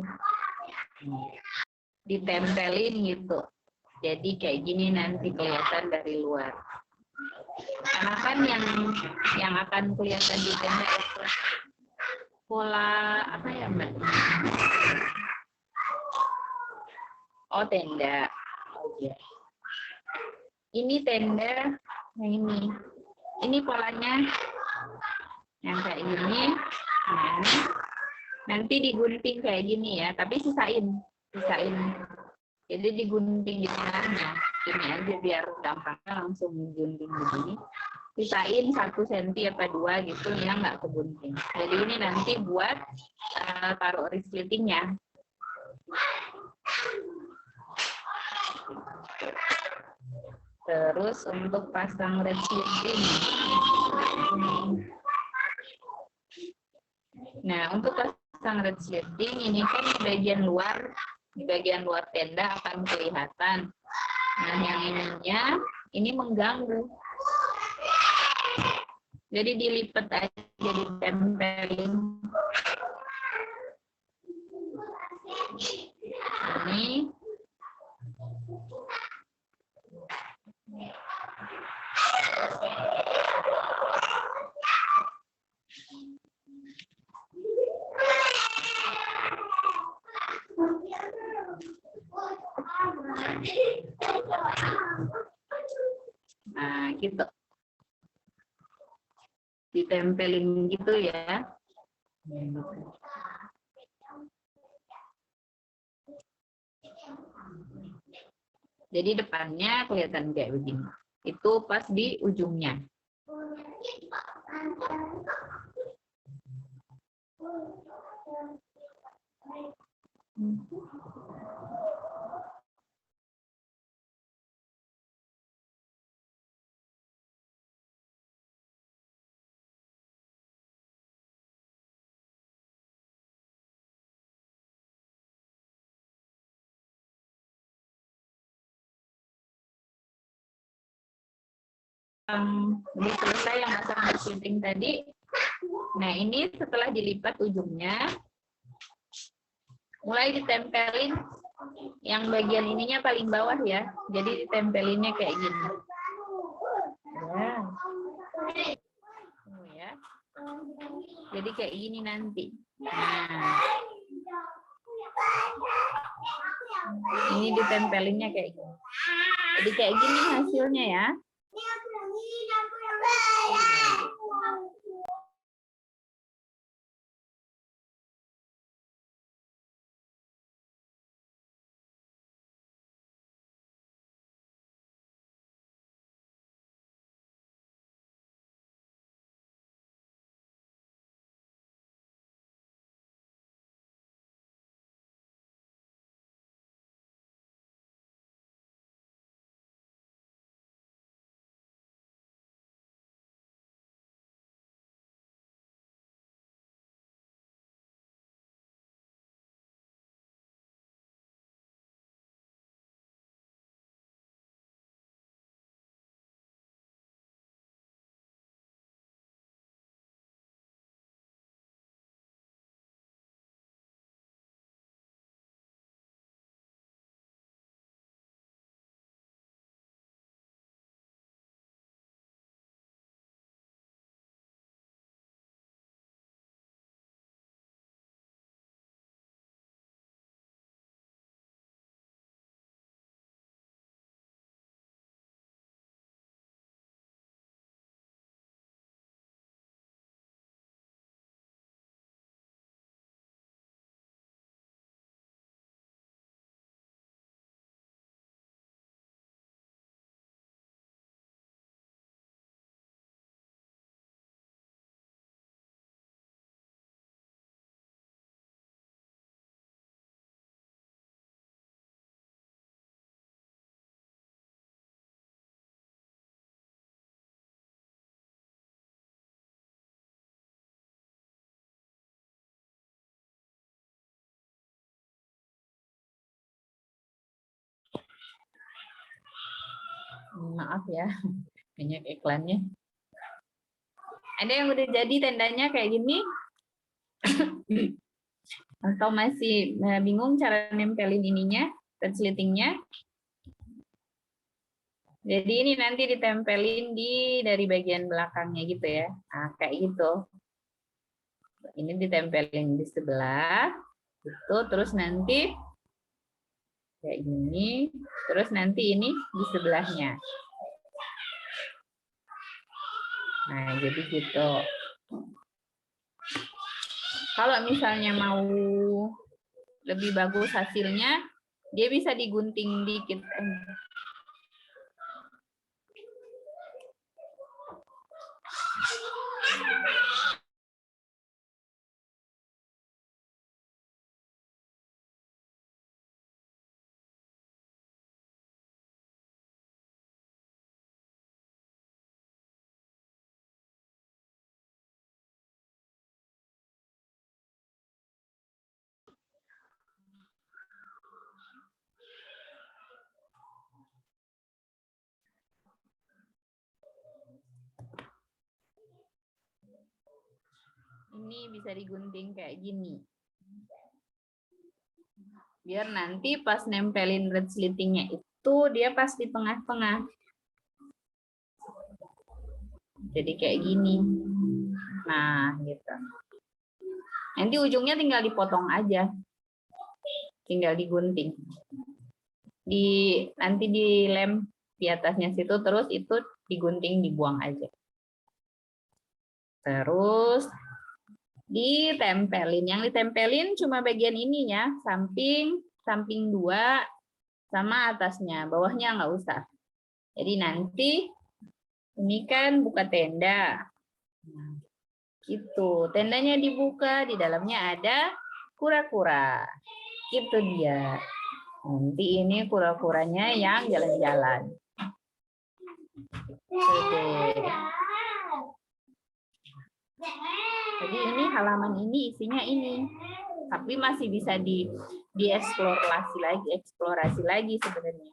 ditempelin gitu. Jadi kayak gini nanti kelihatan dari luar. Karena kan yang akan kelihatan di tenda itu pola apa ya Mbak? Oh tenda. Ini tenda, nah ini polanya yang kayak gini. Nah, nanti digunting kayak gini ya, tapi sisain. Jadi digunting di tengahnya, ini aja biar gampangnya langsung gunting begini. Sisain 1 cm apa 2 gitu ya, nggak kegunting. Jadi ini nanti buat taruh resletingnya. Terus untuk pasang resleting. Nah, untuk pasang resleting ini kan di bagian luar tenda akan kelihatan. Nah, yang ininya ini mengganggu. Jadi dilipat aja, ditempelin. Ini nah gitu, ditempelin gitu ya. Jadi depannya kelihatan kayak begini. Itu pas di ujungnya. Ini selesai yang masang resleting tadi. Nah ini setelah dilipat ujungnya, mulai ditempelin yang bagian ininya paling bawah ya. Jadi ditempelinnya kayak gini. Ya. Jadi kayak gini nanti. Nah, ini ditempelinnya kayak gini. Jadi kayak gini hasilnya ya. Maaf ya, banyak iklannya. Ada yang udah jadi tendanya kayak gini? Atau masih bingung cara nempelin ininya, resletingnya? Jadi ini nanti ditempelin dari bagian belakangnya gitu ya. Nah, kayak gitu. Ini ditempelin di sebelah, gitu. Terus nanti kayak gini. Terus nanti ini di sebelahnya. Nah, jadi gitu. Kalau misalnya mau lebih bagus hasilnya, dia bisa digunting dikit. Ini bisa digunting kayak gini. Biar nanti pas nempelin resletingnya itu dia pas di tengah-tengah. Jadi kayak gini. Nah, gitu. Nanti ujungnya tinggal dipotong aja. Tinggal digunting. Nanti dilem di atasnya situ, terus itu digunting, dibuang aja. Terus ditempelin. Yang ditempelin cuma bagian ininya, samping 2 sama atasnya, bawahnya nggak usah. Jadi nanti ini kan buka tenda. Gitu. Tendanya dibuka, di dalamnya ada kura-kura. Itu dia. Nanti ini kura-kuranya yang jalan-jalan. Jadi ini halaman ini isinya ini. Tapi masih bisa dieksplorasi lagi sebenarnya.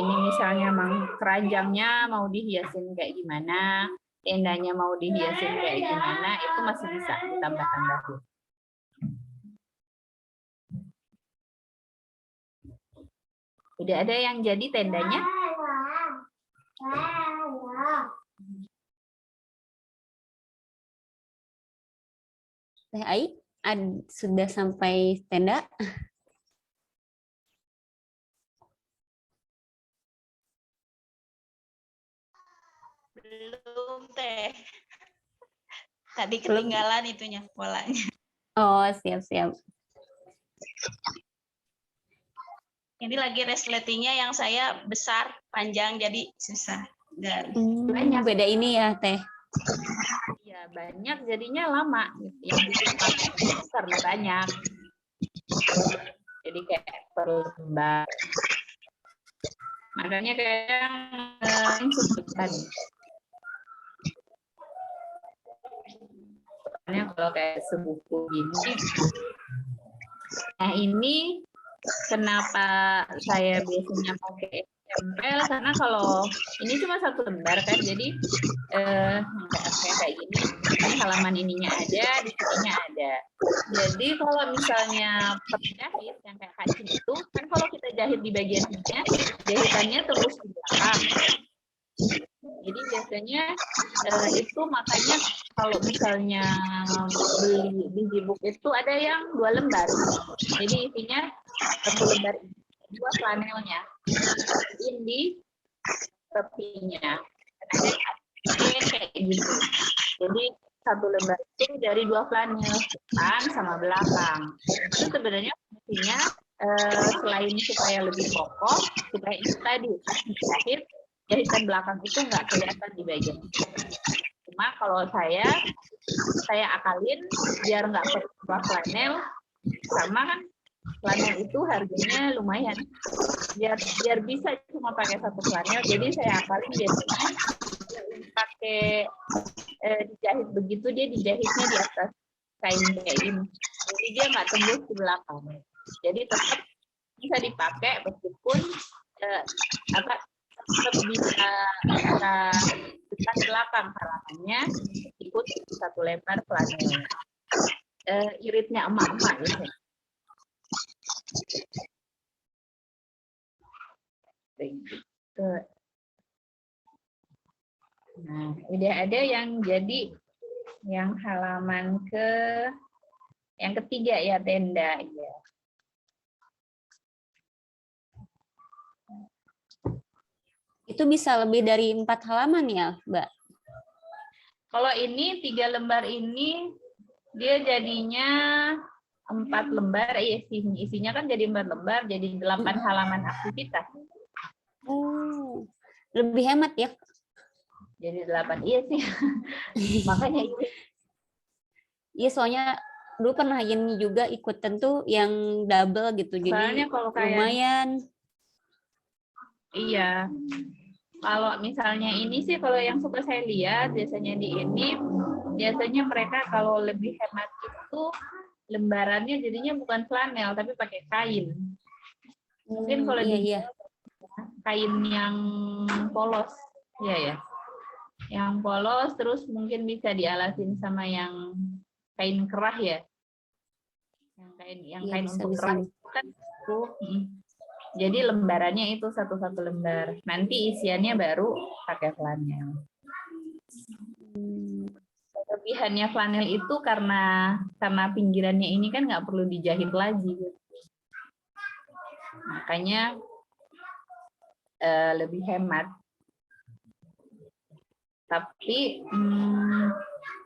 Ini misalnya keranjangnya mau dihiasin kayak gimana, tendanya mau dihiasin kayak gimana, itu masih bisa ditambah-tambahin. Udah ada yang jadi tendanya? Teh Ai, sudah sampai tenda? Belum Teh. Tadi ketinggalan itunya polanya. Oh, siap-siap. Ini lagi resletingnya yang saya besar, panjang, jadi susah. Dan banyak. Beda ini ya, Teh. Ya, banyak jadinya lama. Yang dipakai karena banyak. Jadi kayak per lembar. Makanya kadang sebutan. Soalnya kalau kayak sebuku gini. Nah, ini kenapa saya biasanya pakai tempel, karena kalau ini cuma 1 lembar kan, jadi kayak gini, ini halaman ininya ada, di sininya ada. Jadi kalau misalnya penjahit yang kayak kancing itu, kan kalau kita jahit di bagian sininya, jahitannya terus di belakang. Jadi biasanya itu makanya kalau misalnya beli di Zibuk itu ada yang 2 lembar. Jadi isinya 1 lembar ini, 2 flanelnya. Ini di tepinya. Ada kayak gitu. Jadi 1 lembar itu dari 2 flanel, depan sama belakang. Itu sebenarnya fungsinya selain supaya lebih kokoh, supaya itu tadi jahit, jahitan belakang itu nggak kelihatan di bagian. Cuma kalau saya akalin biar nggak perlu 2 flanel, sama kan flanel itu harganya lumayan. Biar bisa cuma pakai 1 flanel, jadi saya akalin biasanya pakai dijahit begitu, dia dijahitnya di atas kain kayak gini. Jadi dia nggak tembus di belakang. Jadi tetap bisa dipakai meskipun tetap bisa dekat belakang halamannya ikut satu lembar flanel. Iritnya emak-emak ya. Begitu. Nah, udah ada yang jadi yang halaman yang ketiga ya, tenda ya. Itu bisa lebih dari 4 halaman ya, Mbak? Kalau ini 3 lembar ini dia jadinya 4 lembar, isinya kan jadi 4 lembar, jadi 8 halaman aktivitas. Oh, lebih hemat ya. Jadi 8, iya sih. Makanya itu. Iya, soalnya dulu pernah ini juga ikutan tuh yang double gitu. Jadi Soalnya kalau kayak lumayan. Iya. Kalau misalnya ini sih, kalau yang suka saya lihat biasanya di ini, biasanya mereka kalau lebih hemat itu lembarannya jadinya bukan flanel tapi pakai kain. Mungkin kalau iya. kain yang polos, ya. Yang polos, terus mungkin bisa dialasin sama yang kain kerah ya. Yang kain untuk kerah itu kan tuh. Jadi lembarannya itu satu-satu lembar. Nanti isiannya baru pakai flanel. Kelebihannya flanel itu karena pinggirannya ini kan nggak perlu dijahit lagi. Makanya lebih hemat. Tapi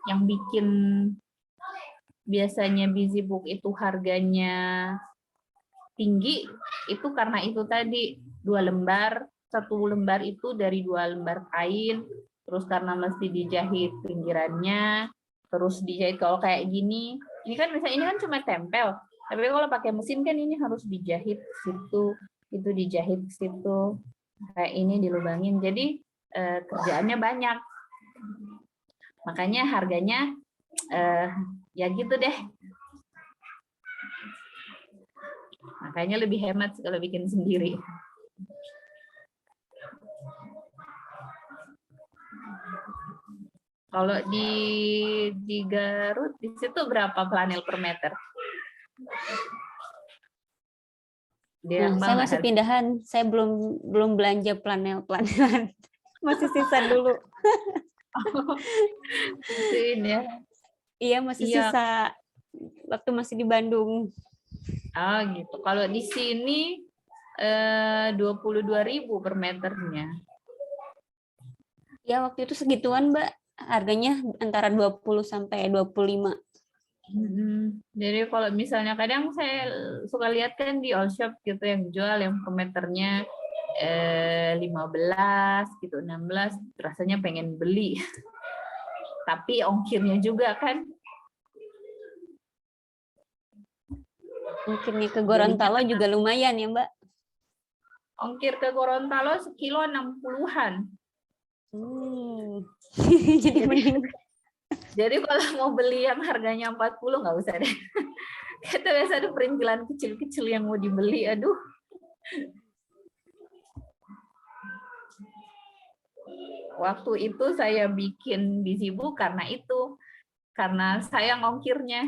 yang bikin biasanya BusyBook itu harganya tinggi itu karena itu tadi 2 lembar, 1 lembar itu dari 2 lembar kain, terus karena mesti dijahit pinggirannya, terus dijahit kalau kayak gini. Ini kan misalnya ini kan cuma tempel, tapi kalau pakai mesin kan ini harus dijahit ke situ, itu dijahit ke situ, kayak ini dilubangin. Jadi kerjaannya banyak. Makanya harganya ya gitu deh. Makanya lebih hemat kalau bikin sendiri. Kalau di Garut, di situ berapa flanel per meter? Saya masih pindahan, saya belum belanja flanelan. Masih sisa dulu. Ya. Iya, masih sisa waktu masih di Bandung. Oh gitu. Kalau di sini 22.000 per meternya. Ya, waktu itu segituan, Mbak. Harganya antara 20 sampai 25. Jadi kalau misalnya kadang saya suka lihat kan di all shop gitu yang jual yang per meternya 15 gitu, 16, rasanya pengen beli. Tapi ongkirnya juga kan. Ongkirnya ke Gorontalo juga lumayan ya, Mbak? Ongkir ke Gorontalo sekilo 60-an. Jadi mending. Jadi kalau mau beli yang harganya 40 nggak usah deh. Kita biasa ada perintilan kecil-kecil yang mau dibeli, aduh. Waktu itu saya bikin BusyBook karena itu. Karena saya ngongkirnya.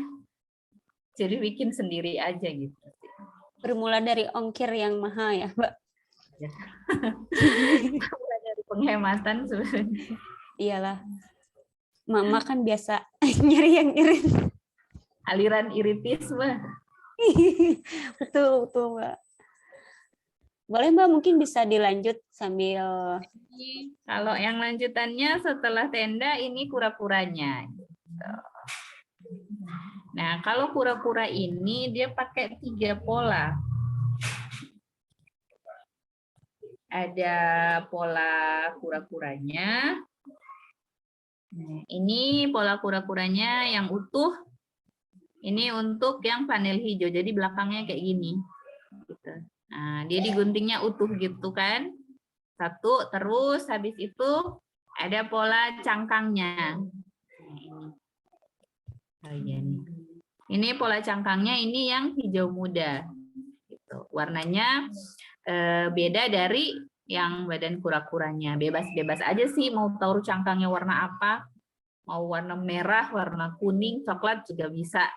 Jadi bikin sendiri aja gitu. Bermula dari ongkir yang mahal ya, Mbak? Ya. Bermula dari penghematan sebenarnya. Iyalah. Mama kan biasa nyari yang irit. Aliran iritisme. Betul, Mbak. Boleh, Mbak, mungkin bisa dilanjut sambil... Kalau yang lanjutannya setelah tenda, ini kura-kuranya. Nah, kalau kura-kura ini dia pakai 3 pola. Ada pola kura-kuranya. Nah, ini pola kura-kuranya yang utuh. Ini untuk yang panel hijau, jadi belakangnya kayak gini. Gitu. Nah, dia diguntingnya utuh gitu kan. 1, terus habis itu ada pola cangkangnya. Ini pola cangkangnya, ini yang hijau muda. Gitu. Warnanya beda dari yang badan kura-kuranya. Bebas-bebas aja sih, mau taruh cangkangnya warna apa, mau warna merah, warna kuning, coklat juga bisa.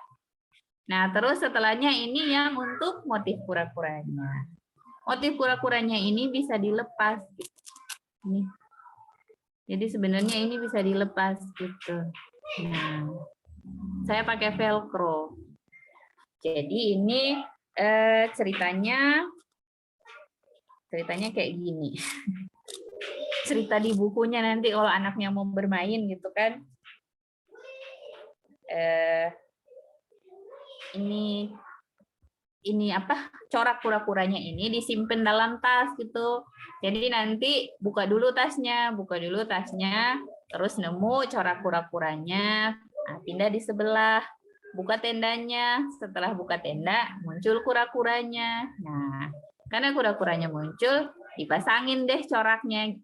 Nah, terus setelahnya ini yang untuk motif kura-kuranya. Motif kura-kuranya ini bisa dilepas. Nih. Jadi sebenarnya ini bisa dilepas gitu. Nah, saya pakai velcro. Jadi ini ceritanya kayak gini. Cerita di bukunya nanti kalau anaknya mau bermain gitu kan. Ini apa, corak kura-kuranya ini disimpan dalam tas gitu. Jadi nanti buka dulu tasnya, terus nemu corak kura-kuranya, nah, pindah di sebelah, buka tendanya, setelah buka tenda muncul kura-kuranya. Nah, karena kura-kuranya muncul, dipasangin deh coraknya.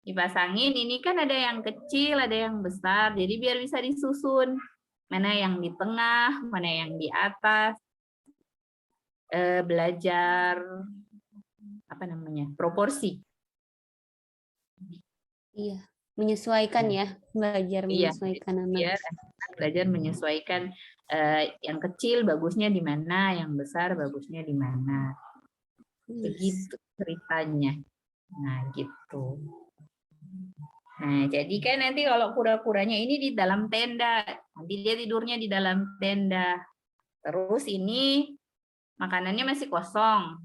Dipasangin, ini kan ada yang kecil, ada yang besar, jadi biar bisa disusun. Mana yang di tengah, mana yang di atas. Belajar apa namanya, proporsi. Iya, menyesuaikan ya, belajar menyesuaikan anak. Biar anak belajar menyesuaikan yang kecil bagusnya di mana, yang besar bagusnya di mana. Begitu ceritanya. Nah, gitu. Nah, jadi kan nanti kalau kura-kuranya ini di dalam tenda, nanti dia tidurnya di dalam tenda. Terus ini makanannya masih kosong.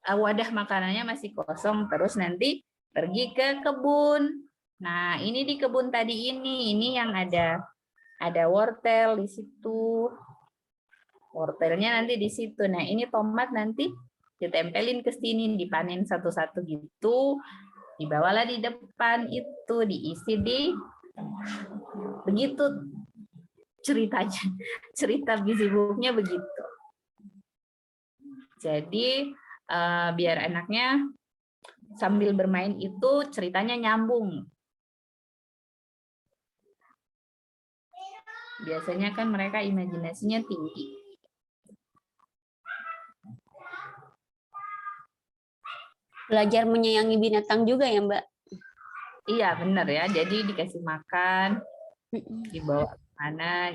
Wadah makanannya masih kosong, terus nanti pergi ke kebun. Nah, ini di kebun tadi ini yang ada wortel di situ. Wortelnya nanti di situ. Nah, ini tomat nanti ditempelin ke sini, dipanen satu-satu gitu. Dibawalah di depan itu, diisi di begitu ceritanya. Cerita busy book-nya begitu. Jadi biar anaknya sambil bermain itu ceritanya nyambung. Biasanya kan mereka imajinasinya tinggi. Belajar menyayangi binatang juga ya, Mbak? Iya, benar ya. Jadi dikasih makan, dibawa ke mana.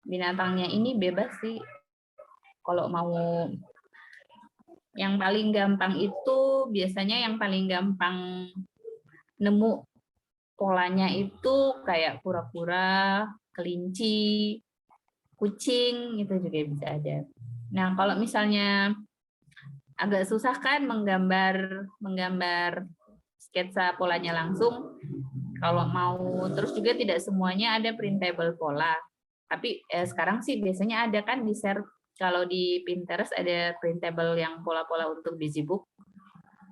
Binatangnya ini bebas sih. Kalau mau yang paling gampang itu biasanya yang paling gampang nemu polanya itu kayak kura-kura, kelinci, kucing, itu juga bisa ada. Nah, kalau misalnya agak susah kan menggambar sketsa polanya langsung, kalau mau, terus juga tidak semuanya ada printable pola. Tapi sekarang sih biasanya ada kan di share, kalau di Pinterest ada printable yang pola-pola untuk busy book.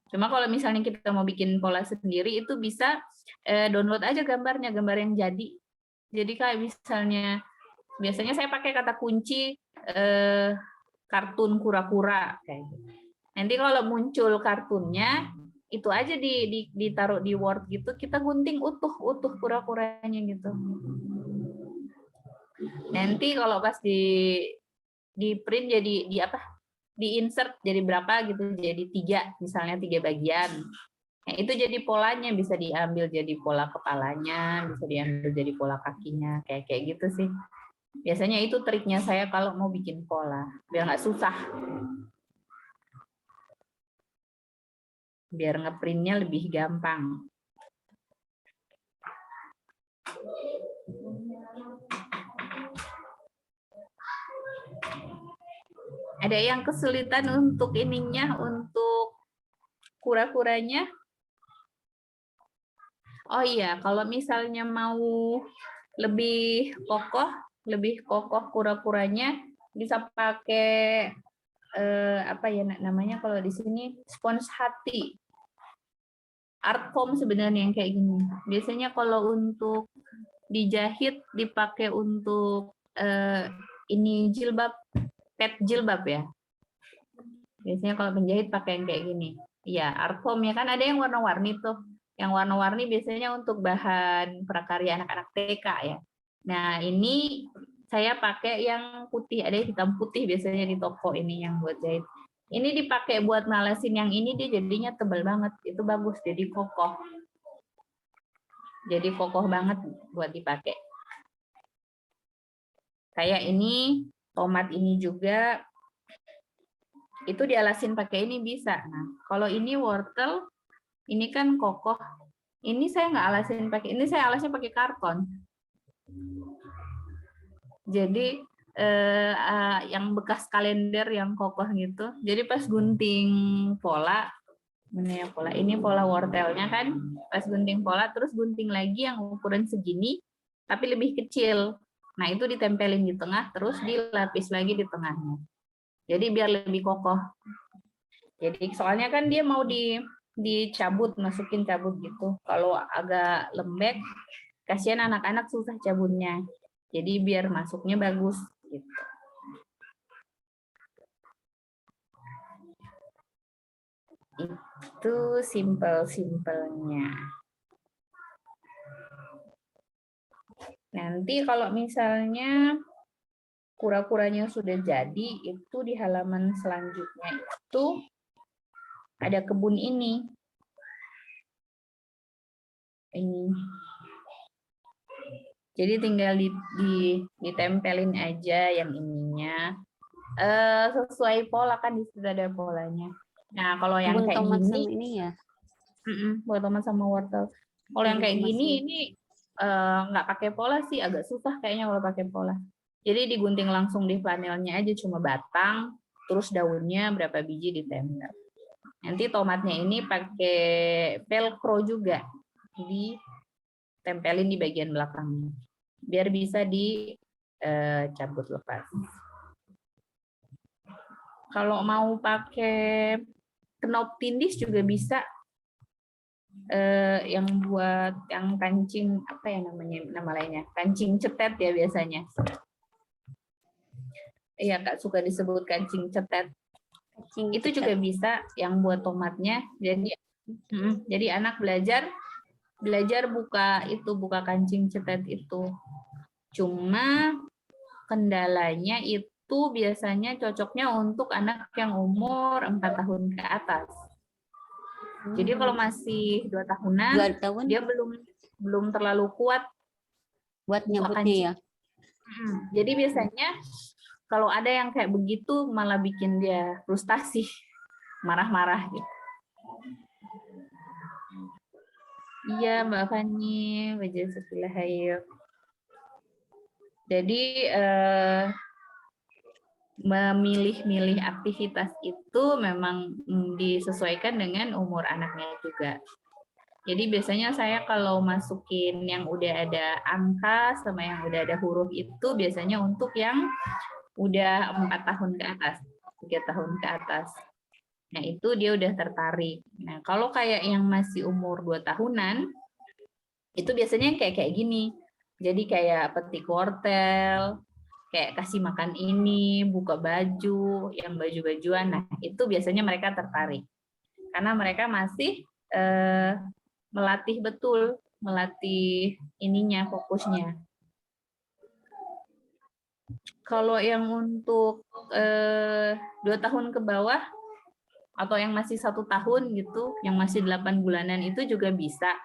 Cuma kalau misalnya kita mau bikin pola sendiri itu bisa download aja gambarnya, gambar yang jadi. Jadi kayak misalnya biasanya saya pakai kata kunci kartun kura-kura kayak gitu. Nanti kalau muncul kartunnya itu aja ditaruh di Word gitu, kita gunting utuh kura-kuranya gitu. Nanti kalau pas di print jadi di insert jadi berapa gitu, jadi 3 misalnya 3 bagian. Nah, itu jadi polanya, bisa diambil jadi pola kepalanya, bisa diambil jadi pola kakinya, kayak gitu sih. Biasanya itu triknya saya kalau mau bikin pola, biar nggak susah. Biar ngeprintnya lebih gampang. Ada yang kesulitan untuk ininya, untuk kura-kuranya? Oh iya, kalau misalnya mau lebih kokoh kura-kuranya, bisa pakai apa ya namanya kalau di sini, spons hati. Art foam sebenarnya yang kayak gini. Biasanya kalau untuk dijahit dipakai untuk ini jilbab, pet jilbab ya. Biasanya kalau penjahit pakai yang kayak gini. Iya, art foam ya kan, ada yang warna-warni tuh. Yang warna-warni biasanya untuk bahan prakarya anak-anak TK ya. Nah, ini saya pakai yang putih, ada hitam putih biasanya di toko ini yang buat jahit. Ini dipakai buat ngalasin yang ini, dia jadinya tebal banget. Itu bagus, jadi kokoh. Jadi kokoh banget buat dipakai. Kayak ini, tomat ini juga, itu dialasin pakai ini bisa. Nah, kalau ini wortel, ini kan kokoh. Ini saya nggak alasin pakai, ini saya alasnya pakai karton. Jadi yang bekas kalender yang kokoh gitu. Jadi pas gunting pola, mana ya pola? Ini pola wortelnya kan, pas gunting pola, terus gunting lagi yang ukuran segini, tapi lebih kecil. Nah itu ditempelin di tengah, terus dilapis lagi di tengahnya. Jadi biar lebih kokoh. Jadi soalnya kan dia mau dicabut, masukin cabut gitu. Kalau agak lembek, kasihan anak-anak susah cabutnya. Jadi biar masuknya bagus gitu. Itu simpel-simpelnya. Nanti kalau misalnya kura-kuranya sudah jadi, itu di halaman selanjutnya itu ada kebun ini. Jadi tinggal ditempelin aja yang ininya. Sesuai pola kan di situ ada polanya. Nah, kalau yang Kebun kayak tomat gini, sama ini ya. buat tomat sama wortel. Kalau yang kayak Tomat gini, sama- ini nggak pakai pola sih, agak susah kayaknya kalau pakai pola. Jadi digunting langsung di flanelnya aja, cuma batang, terus daunnya berapa biji ditempel. Nanti tomatnya ini pakai velcro juga, ditempelin di bagian belakangnya, biar bisa dicabut lepas. Kalau mau pakai knop tindis juga bisa, yang buat yang kancing apa ya namanya, nama lainnya kancing cetet ya biasanya. Iya Kak, suka disebut kancing cetet. Itu juga bisa yang buat tomatnya. Jadi anak belajar buka kancing cetet itu. Cuma kendalanya itu biasanya cocoknya untuk anak yang umur 4 tahun ke atas. Jadi kalau masih 2 tahunan, 2 tahun dia belum terlalu kuat buat buka nyebutnya kancing. ya. Jadi biasanya kalau ada yang kayak begitu malah bikin dia frustasi, marah-marah gitu. Iya Mbak Fani, wajazakillah. Jadi memilih-milih aktivitas itu memang disesuaikan dengan umur anaknya juga. Jadi biasanya saya kalau masukin yang udah ada angka sama yang udah ada huruf itu biasanya untuk yang udah 4 tahun ke atas, 3 tahun ke atas. Nah itu dia udah tertarik. Nah kalau kayak yang masih umur 2 tahunan, itu biasanya kayak gini. Jadi kayak petik wortel, kayak kasih makan ini, buka baju, yang baju-bajuan. Nah itu biasanya mereka tertarik. Karena mereka masih melatih ininya, fokusnya. Kalau yang untuk 2 tahun ke bawah atau yang masih 1 tahun gitu, yang masih 8 bulanan itu juga bisa.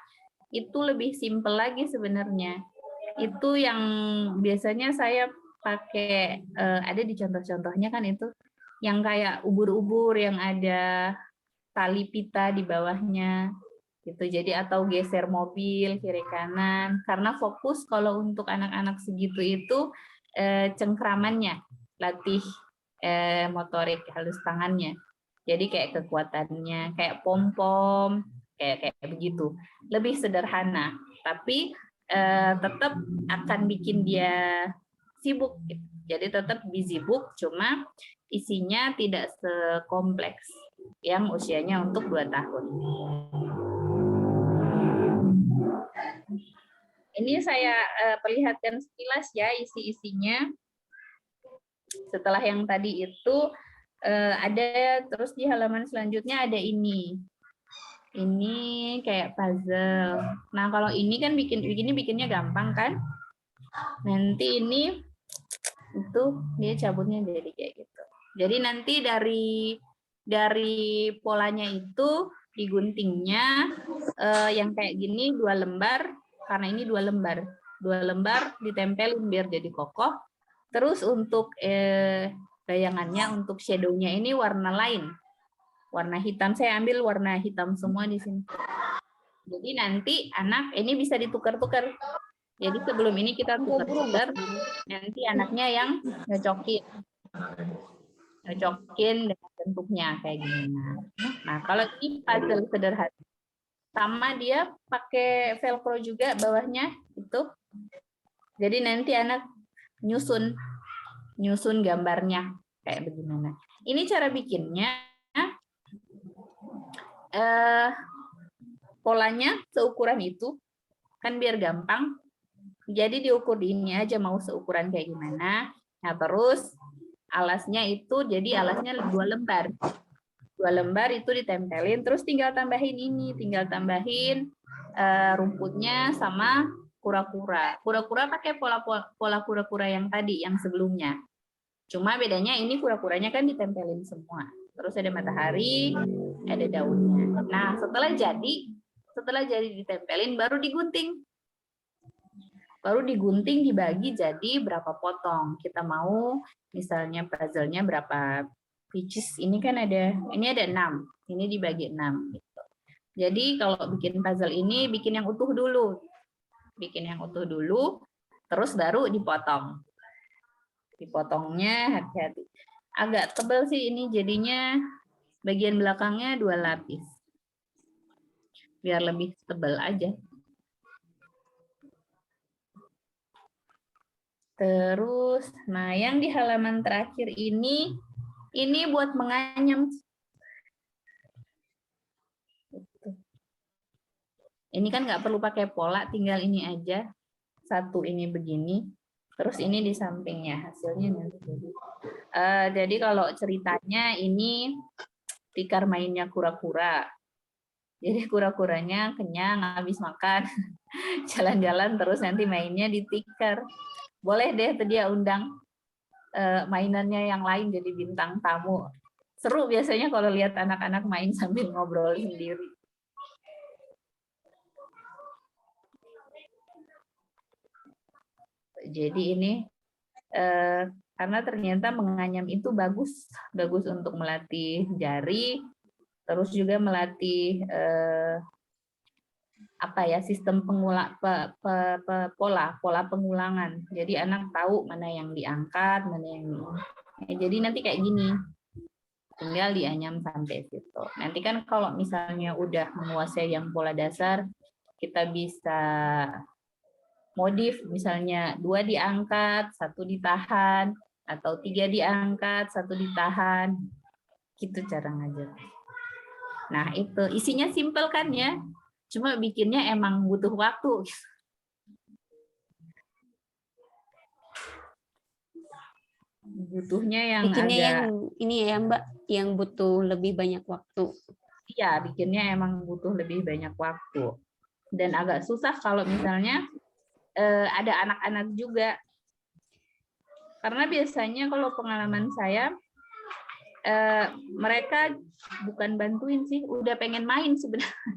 Itu lebih simpel lagi sebenarnya. Itu yang biasanya saya pakai, ada di contoh-contohnya kan itu, yang kayak ubur-ubur yang ada tali pita di bawahnya. Gitu. Jadi atau geser mobil kiri kanan, karena fokus kalau untuk anak-anak segitu itu cengkramannya, latih motorik halus tangannya. Jadi kayak kekuatannya kayak pom-pom, kayak begitu. Lebih sederhana, tapi tetap akan bikin dia sibuk gitu. Jadi tetap busy book, cuma isinya tidak sekompleks yang usianya untuk 2 tahun. Ini saya perlihatkan sekilas ya isi-isinya. Setelah yang tadi itu ada, terus di halaman selanjutnya ada ini. Ini kayak puzzle. Nah kalau ini kan bikinnya gampang kan. Nanti ini itu dia cabutnya jadi kayak gitu. Jadi nanti dari dari polanya itu diguntingnya yang kayak gini 2 lembar, karena ini 2 lembar. 2 lembar ditempelin biar jadi kokoh. Terus untuk bayangannya, untuk shadow-nya ini warna lain. Warna hitam, saya ambil warna hitam semua di sini. Jadi nanti anak ini bisa ditukar-tukar. Jadi sebelum ini kita tukar-tukar, nanti anaknya yang nyocokin dengan bentuknya kayak gimana. Nah, kalau ini puzzle sederhana, sama dia pakai velcro juga bawahnya itu. Jadi nanti anak nyusun gambarnya kayak bagaimana. Ini cara bikinnya. Polanya seukuran itu kan biar gampang. Jadi diukur di ini aja mau seukuran kayak gimana. Nah, terus alasnya itu jadi alasnya 2 lembar. 2 lembar itu ditempelin, terus tinggal tambahin ini, tinggal tambahin rumputnya sama kura-kura. Kura-kura pakai pola kura-kura yang tadi, yang sebelumnya. Cuma bedanya ini kura-kuranya kan ditempelin semua. Terus ada matahari, ada daunnya. Nah, setelah jadi ditempelin baru digunting. Baru digunting dibagi jadi berapa potong. Kita mau misalnya puzzle-nya berapa pieces. Ini kan ada 6. Ini dibagi 6 gitu. Jadi kalau bikin puzzle ini bikin yang utuh dulu. Bikin yang utuh dulu, terus baru dipotong. Dipotongnya hati-hati. Agak tebal sih ini jadinya, bagian belakangnya 2 lapis. Biar lebih tebal aja. Terus, nah yang di halaman terakhir ini buat menganyam. Ini kan nggak perlu pakai pola, tinggal ini aja. Satu ini begini, terus ini di sampingnya, hasilnya nanti jadi. Jadi kalau ceritanya ini tikar mainnya kura-kura. Jadi kura-kuranya kenyang, habis makan, jalan-jalan terus nanti mainnya di tikar. Boleh deh dia undang mainannya yang lain jadi bintang tamu. Seru biasanya kalau lihat anak-anak main sambil ngobrol sendiri. Jadi ini karena ternyata menganyam itu bagus untuk melatih jari, terus juga melatih sistem pola pengulangan. Jadi anak tahu mana yang diangkat, mana yang jadi nanti kayak gini, tinggal dianyam sampai situ. Nanti kan kalau misalnya udah menguasai yang pola dasar, kita bisa modif, misalnya 2 diangkat, 1 ditahan, atau 3 diangkat, 1 ditahan, gitu cara ngajar. Nah itu isinya simple kan ya. Cuma bikinnya emang butuh waktu. Butuhnya yang bikinnya agak... yang ini ya Mbak, yang butuh lebih banyak waktu. Iya, bikinnya emang butuh lebih banyak waktu. Dan agak susah kalau misalnya ada anak-anak juga. Karena biasanya kalau pengalaman saya, mereka bukan bantuin sih, udah pengen main sebenarnya.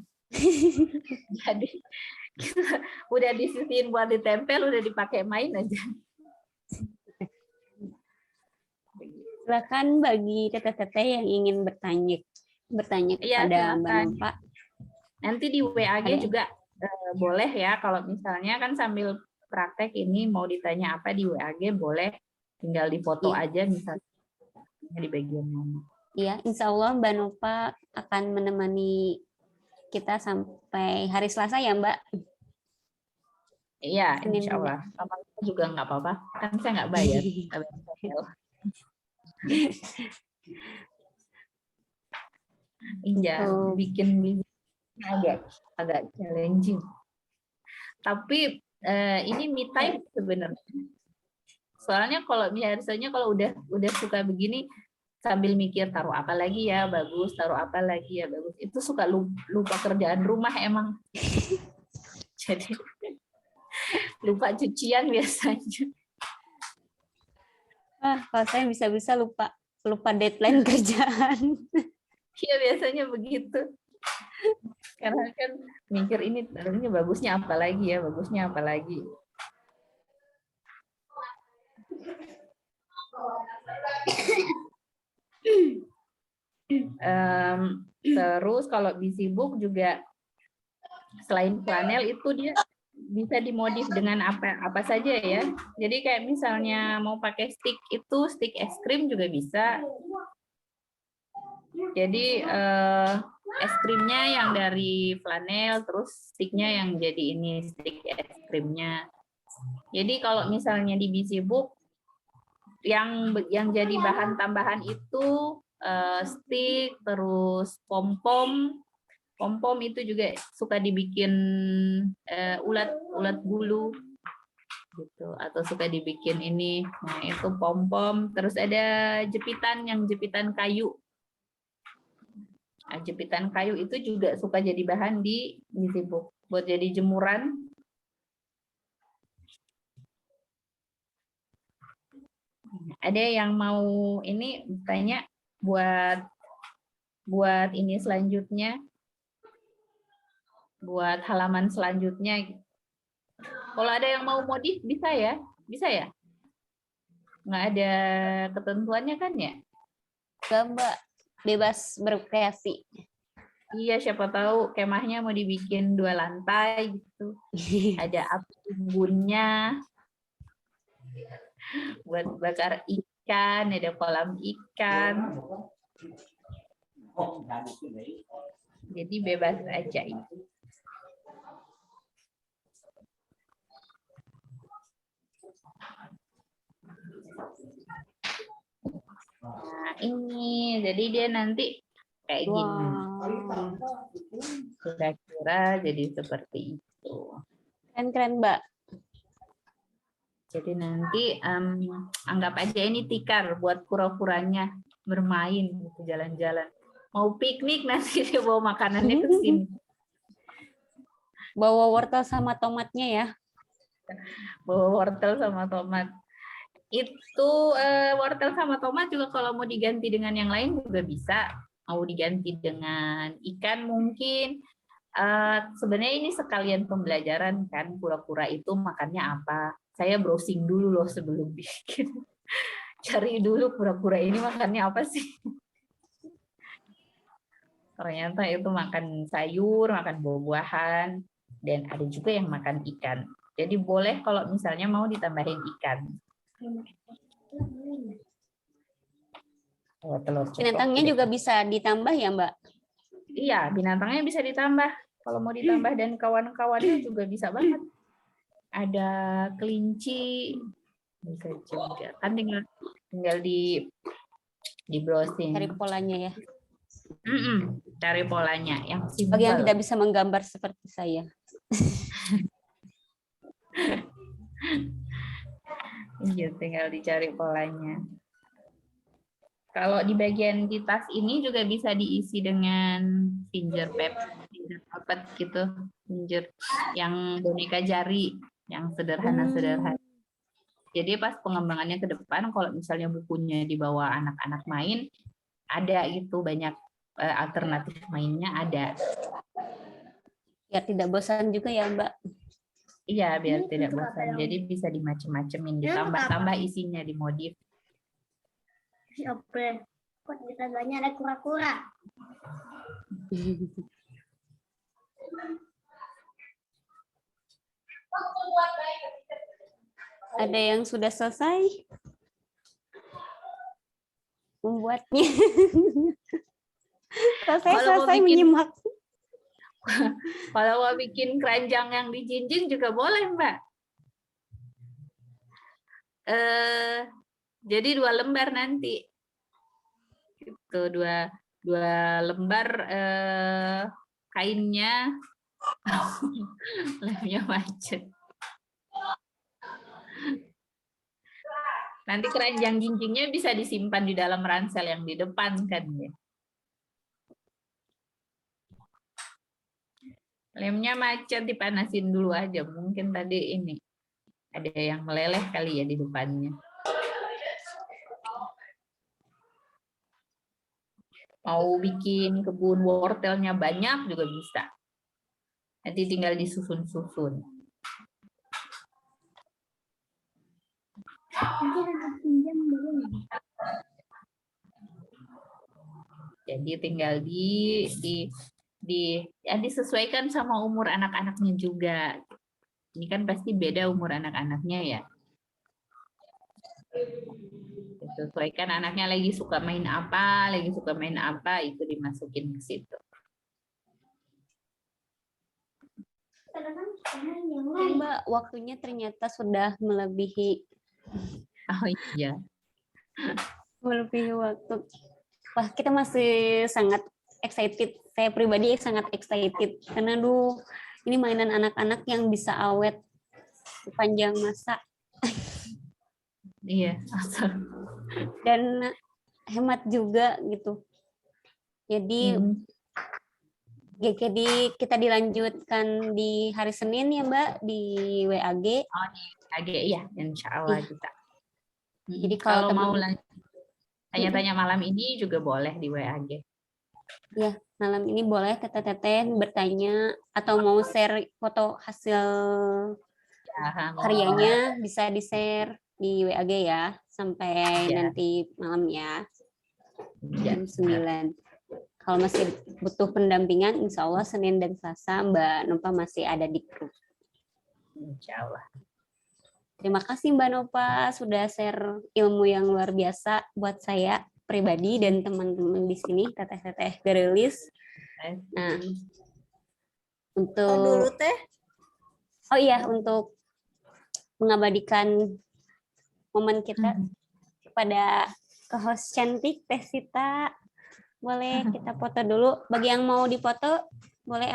Jadi udah disisihin buat ditempel, udah dipakai main aja. Silakan bagi teteh-teteh yang ingin bertanya Iya, kepada Mbak silakan. Nova. Nanti di WAG juga boleh ya, kalau misalnya kan sambil praktek ini mau ditanya apa di WAG boleh, tinggal difoto aja misalnya di bagian mana. Iya, insya Allah Mbak Nova akan menemani kita sampai hari Selasa ya Mbak. Iya, Senin insya Allah. Sama juga nggak apa-apa, kan saya nggak bayar. Iya, bikin agak challenging. Tapi ini me time sebenarnya. Soalnya kalau biasanya kalau udah suka begini sambil mikir taruh apa lagi ya bagus, taruh apa lagi ya bagus. Itu suka lupa kerjaan rumah emang. Jadi lupa cucian biasanya. Kalau saya bisa-bisa lupa deadline kerjaan. Iya biasanya begitu. Karena kan mikir ini bagusnya apa lagi ya, bagusnya apa lagi. Terus kalau busy book juga selain flanel itu dia bisa dimodif dengan apa saja ya. Jadi kayak misalnya mau pakai stick itu, stick es krim juga bisa. Jadi es krimnya yang dari flanel, terus sticknya yang jadi ini stick es krimnya. Jadi kalau misalnya di busy book yang jadi bahan tambahan itu stick, terus pom-pom. Pom-pom itu juga suka dibikin ulat bulu gitu, atau suka dibikin ini. Nah, itu pom-pom. Terus ada jepitan kayu. Nah, jepitan kayu itu juga suka jadi bahan di busy book buat jadi jemuran. Ada yang mau ini tanya buat ini selanjutnya, buat halaman selanjutnya. Kalau ada yang mau modif bisa ya, nggak ada ketentuannya kan ya? Enggak, Mbak. Bebas berkreasi. Iya, siapa tahu kemahnya mau dibikin 2 lantai gitu. Ada api unggunnya buat bakar ikan, ada kolam ikan. Jadi bebas aja itu. Nah, ini jadi dia nanti kayak gini. Kira-kira jadi seperti itu. Keren-keren, Mbak. Jadi nanti anggap aja ini tikar buat kura-kuranya bermain gitu, jalan-jalan. Mau piknik nanti dia bawa makanannya ke sini. Bawa wortel sama tomatnya ya. Bawa wortel sama tomat. Itu wortel sama tomat juga kalau mau diganti dengan yang lain juga bisa. Mau diganti dengan ikan mungkin. Sebenarnya ini sekalian pembelajaran kan, kura-kura itu makannya apa. Saya browsing dulu loh sebelum bikin. Cari dulu kura-kura ini makannya apa sih. Ternyata itu makan sayur, makan buah-buahan, dan ada juga yang makan ikan. Jadi boleh kalau misalnya mau ditambahin ikan. Telur ceplok Binatangnya juga bisa ditambah ya, Mbak? Iya, binatangnya bisa ditambah. Kalau mau ditambah dan kawan-kawannya juga bisa banget. Ada kelinci, bisa juga. Kan tinggal di browsing. Cari polanya ya. Cari polanya yang simpel. Bagi yang tidak bisa menggambar seperti saya. Iya, tinggal dicari polanya. Kalau di bagian di tas ini juga bisa diisi dengan finger puppet gitu, finger yang boneka jari, yang sederhana-sederhana. Jadi pas pengembangannya ke depan, kalau misalnya bukunya dibawa anak-anak main, ada gitu banyak alternatif mainnya ada. Biar tidak bosan juga ya, Mbak. Iya, biar tidak bosan. Jadi bisa dimacem-macemin, ditambah-tambah isinya, dimodif. Oke. Kok di tangannya ada kura-kura? Ada yang sudah selesai membuatnya. Selesai menyimak. Kalau mau bikin keranjang yang dijinjing juga boleh, Mbak. Jadi 2 lembar nanti. Itu 2 lembar kainnya. Lemnya macet. Nanti keranjang jinjingnya bisa disimpan di dalam ransel yang di depan kan ya. Lemnya macet, dipanasin dulu aja. Mungkin tadi ini ada yang meleleh kali ya di depannya. Mau bikin kebun wortelnya banyak juga bisa. Nanti tinggal disusun-susun. Nanti ada pinjam dulu nih. Jadi tinggal disesuaikan sama umur anak-anaknya juga. Ini kan pasti beda umur anak-anaknya ya. Disesuaikan anaknya lagi suka main apa, itu dimasukin ke situ. Mbak, waktunya ternyata sudah melebihi Oh iya. waktu. Wah, kita masih sangat excited. Saya pribadi sangat excited karena ini mainan anak-anak yang bisa awet sepanjang masa Iya. dan hemat juga gitu. Jadi GKD kita dilanjutkan di hari Senin ya Mbak di WAG. Oh, di AG ya, insya Allah kita. Jadi kalau kalau mau tanya-tanya malam ini juga boleh di WAG. Ya, malam ini boleh teteh-teteh bertanya atau mau share foto hasil karyanya bisa di-share di WAG ya sampai nanti malam ya jam 9. Kalau masih butuh pendampingan, insya Allah Senin dan Selasa Mbak Nova masih ada di grup. Insya Allah. Terima kasih Mbak Nova sudah share ilmu yang luar biasa buat saya pribadi dan teman-teman di sini, teteh-teteh Gerilis. Nah, untuk untuk mengabadikan momen kita kepada host cantik Teh Sita, boleh kita foto dulu. Bagi yang mau dipoto, boleh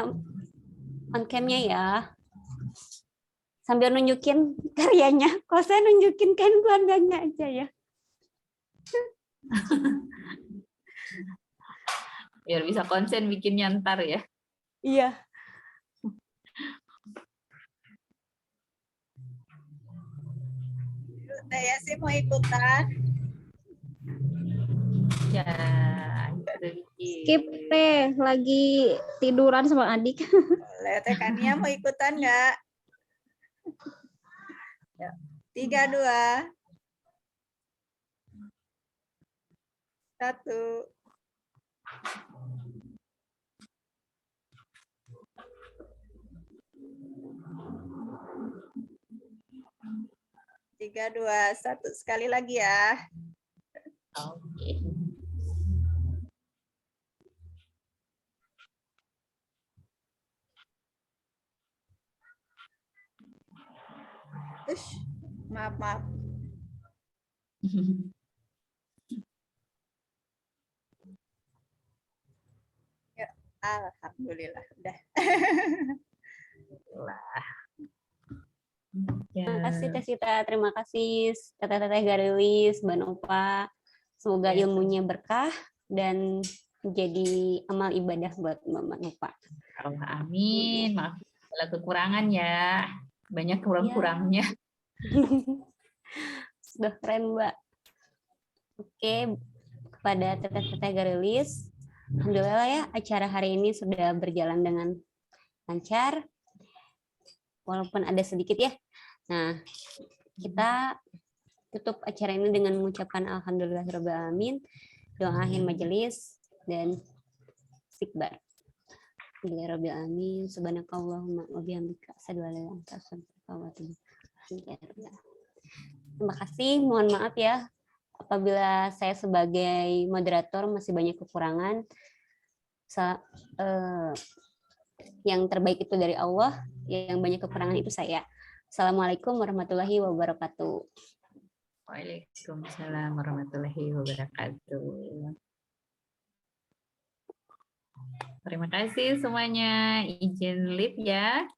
on cam-nya ya. Sambil nunjukin karyanya. Kalau saya nunjukin kain keluarganya aja ya. Biar bisa konsen bikinnya ntar ya. Iya. Saya sih mau ikutan. Ya, Skip teh lagi tiduran sama adik. Boleh Teh Kania mau ikutan nggak? 3, 2, 1. Tiga, 2, 1. Sekali lagi ya. Oke. Maaf. Ya, alhamdulillah udah. Terima kasih Teh Sita, terima kasih teteh-teteh Garilis, Mbak Nova. Semoga ilmunya berkah dan menjadi amal ibadah buat Mbak Nova. Amin. Maaf segala kekurangan ya. Banyak kurang-kurangnya. Sudah keren Mbak. Oke, kepada teteh-teteh Garilis, alhamdulillah ya acara hari ini sudah berjalan dengan lancar. Walaupun ada sedikit ya. Nah, kita tutup acara ini dengan mengucapkan alhamdulillahirrahmanirrahim, doa akhir majelis dan istighfar. Alhamdulillahirrahmanirrahim, subhanakallahumma wa bihamdika asyhadu an la ilaha illa anta astaghfiruka wa atubu ilaik. Terima kasih, mohon maaf ya apabila saya sebagai moderator masih banyak kekurangan. Yang terbaik itu dari Allah, yang banyak kekurangan itu saya. Assalamualaikum warahmatullahi wabarakatuh. Waalaikumsalam warahmatullahi wabarakatuh. Terima kasih semuanya. Izin live ya.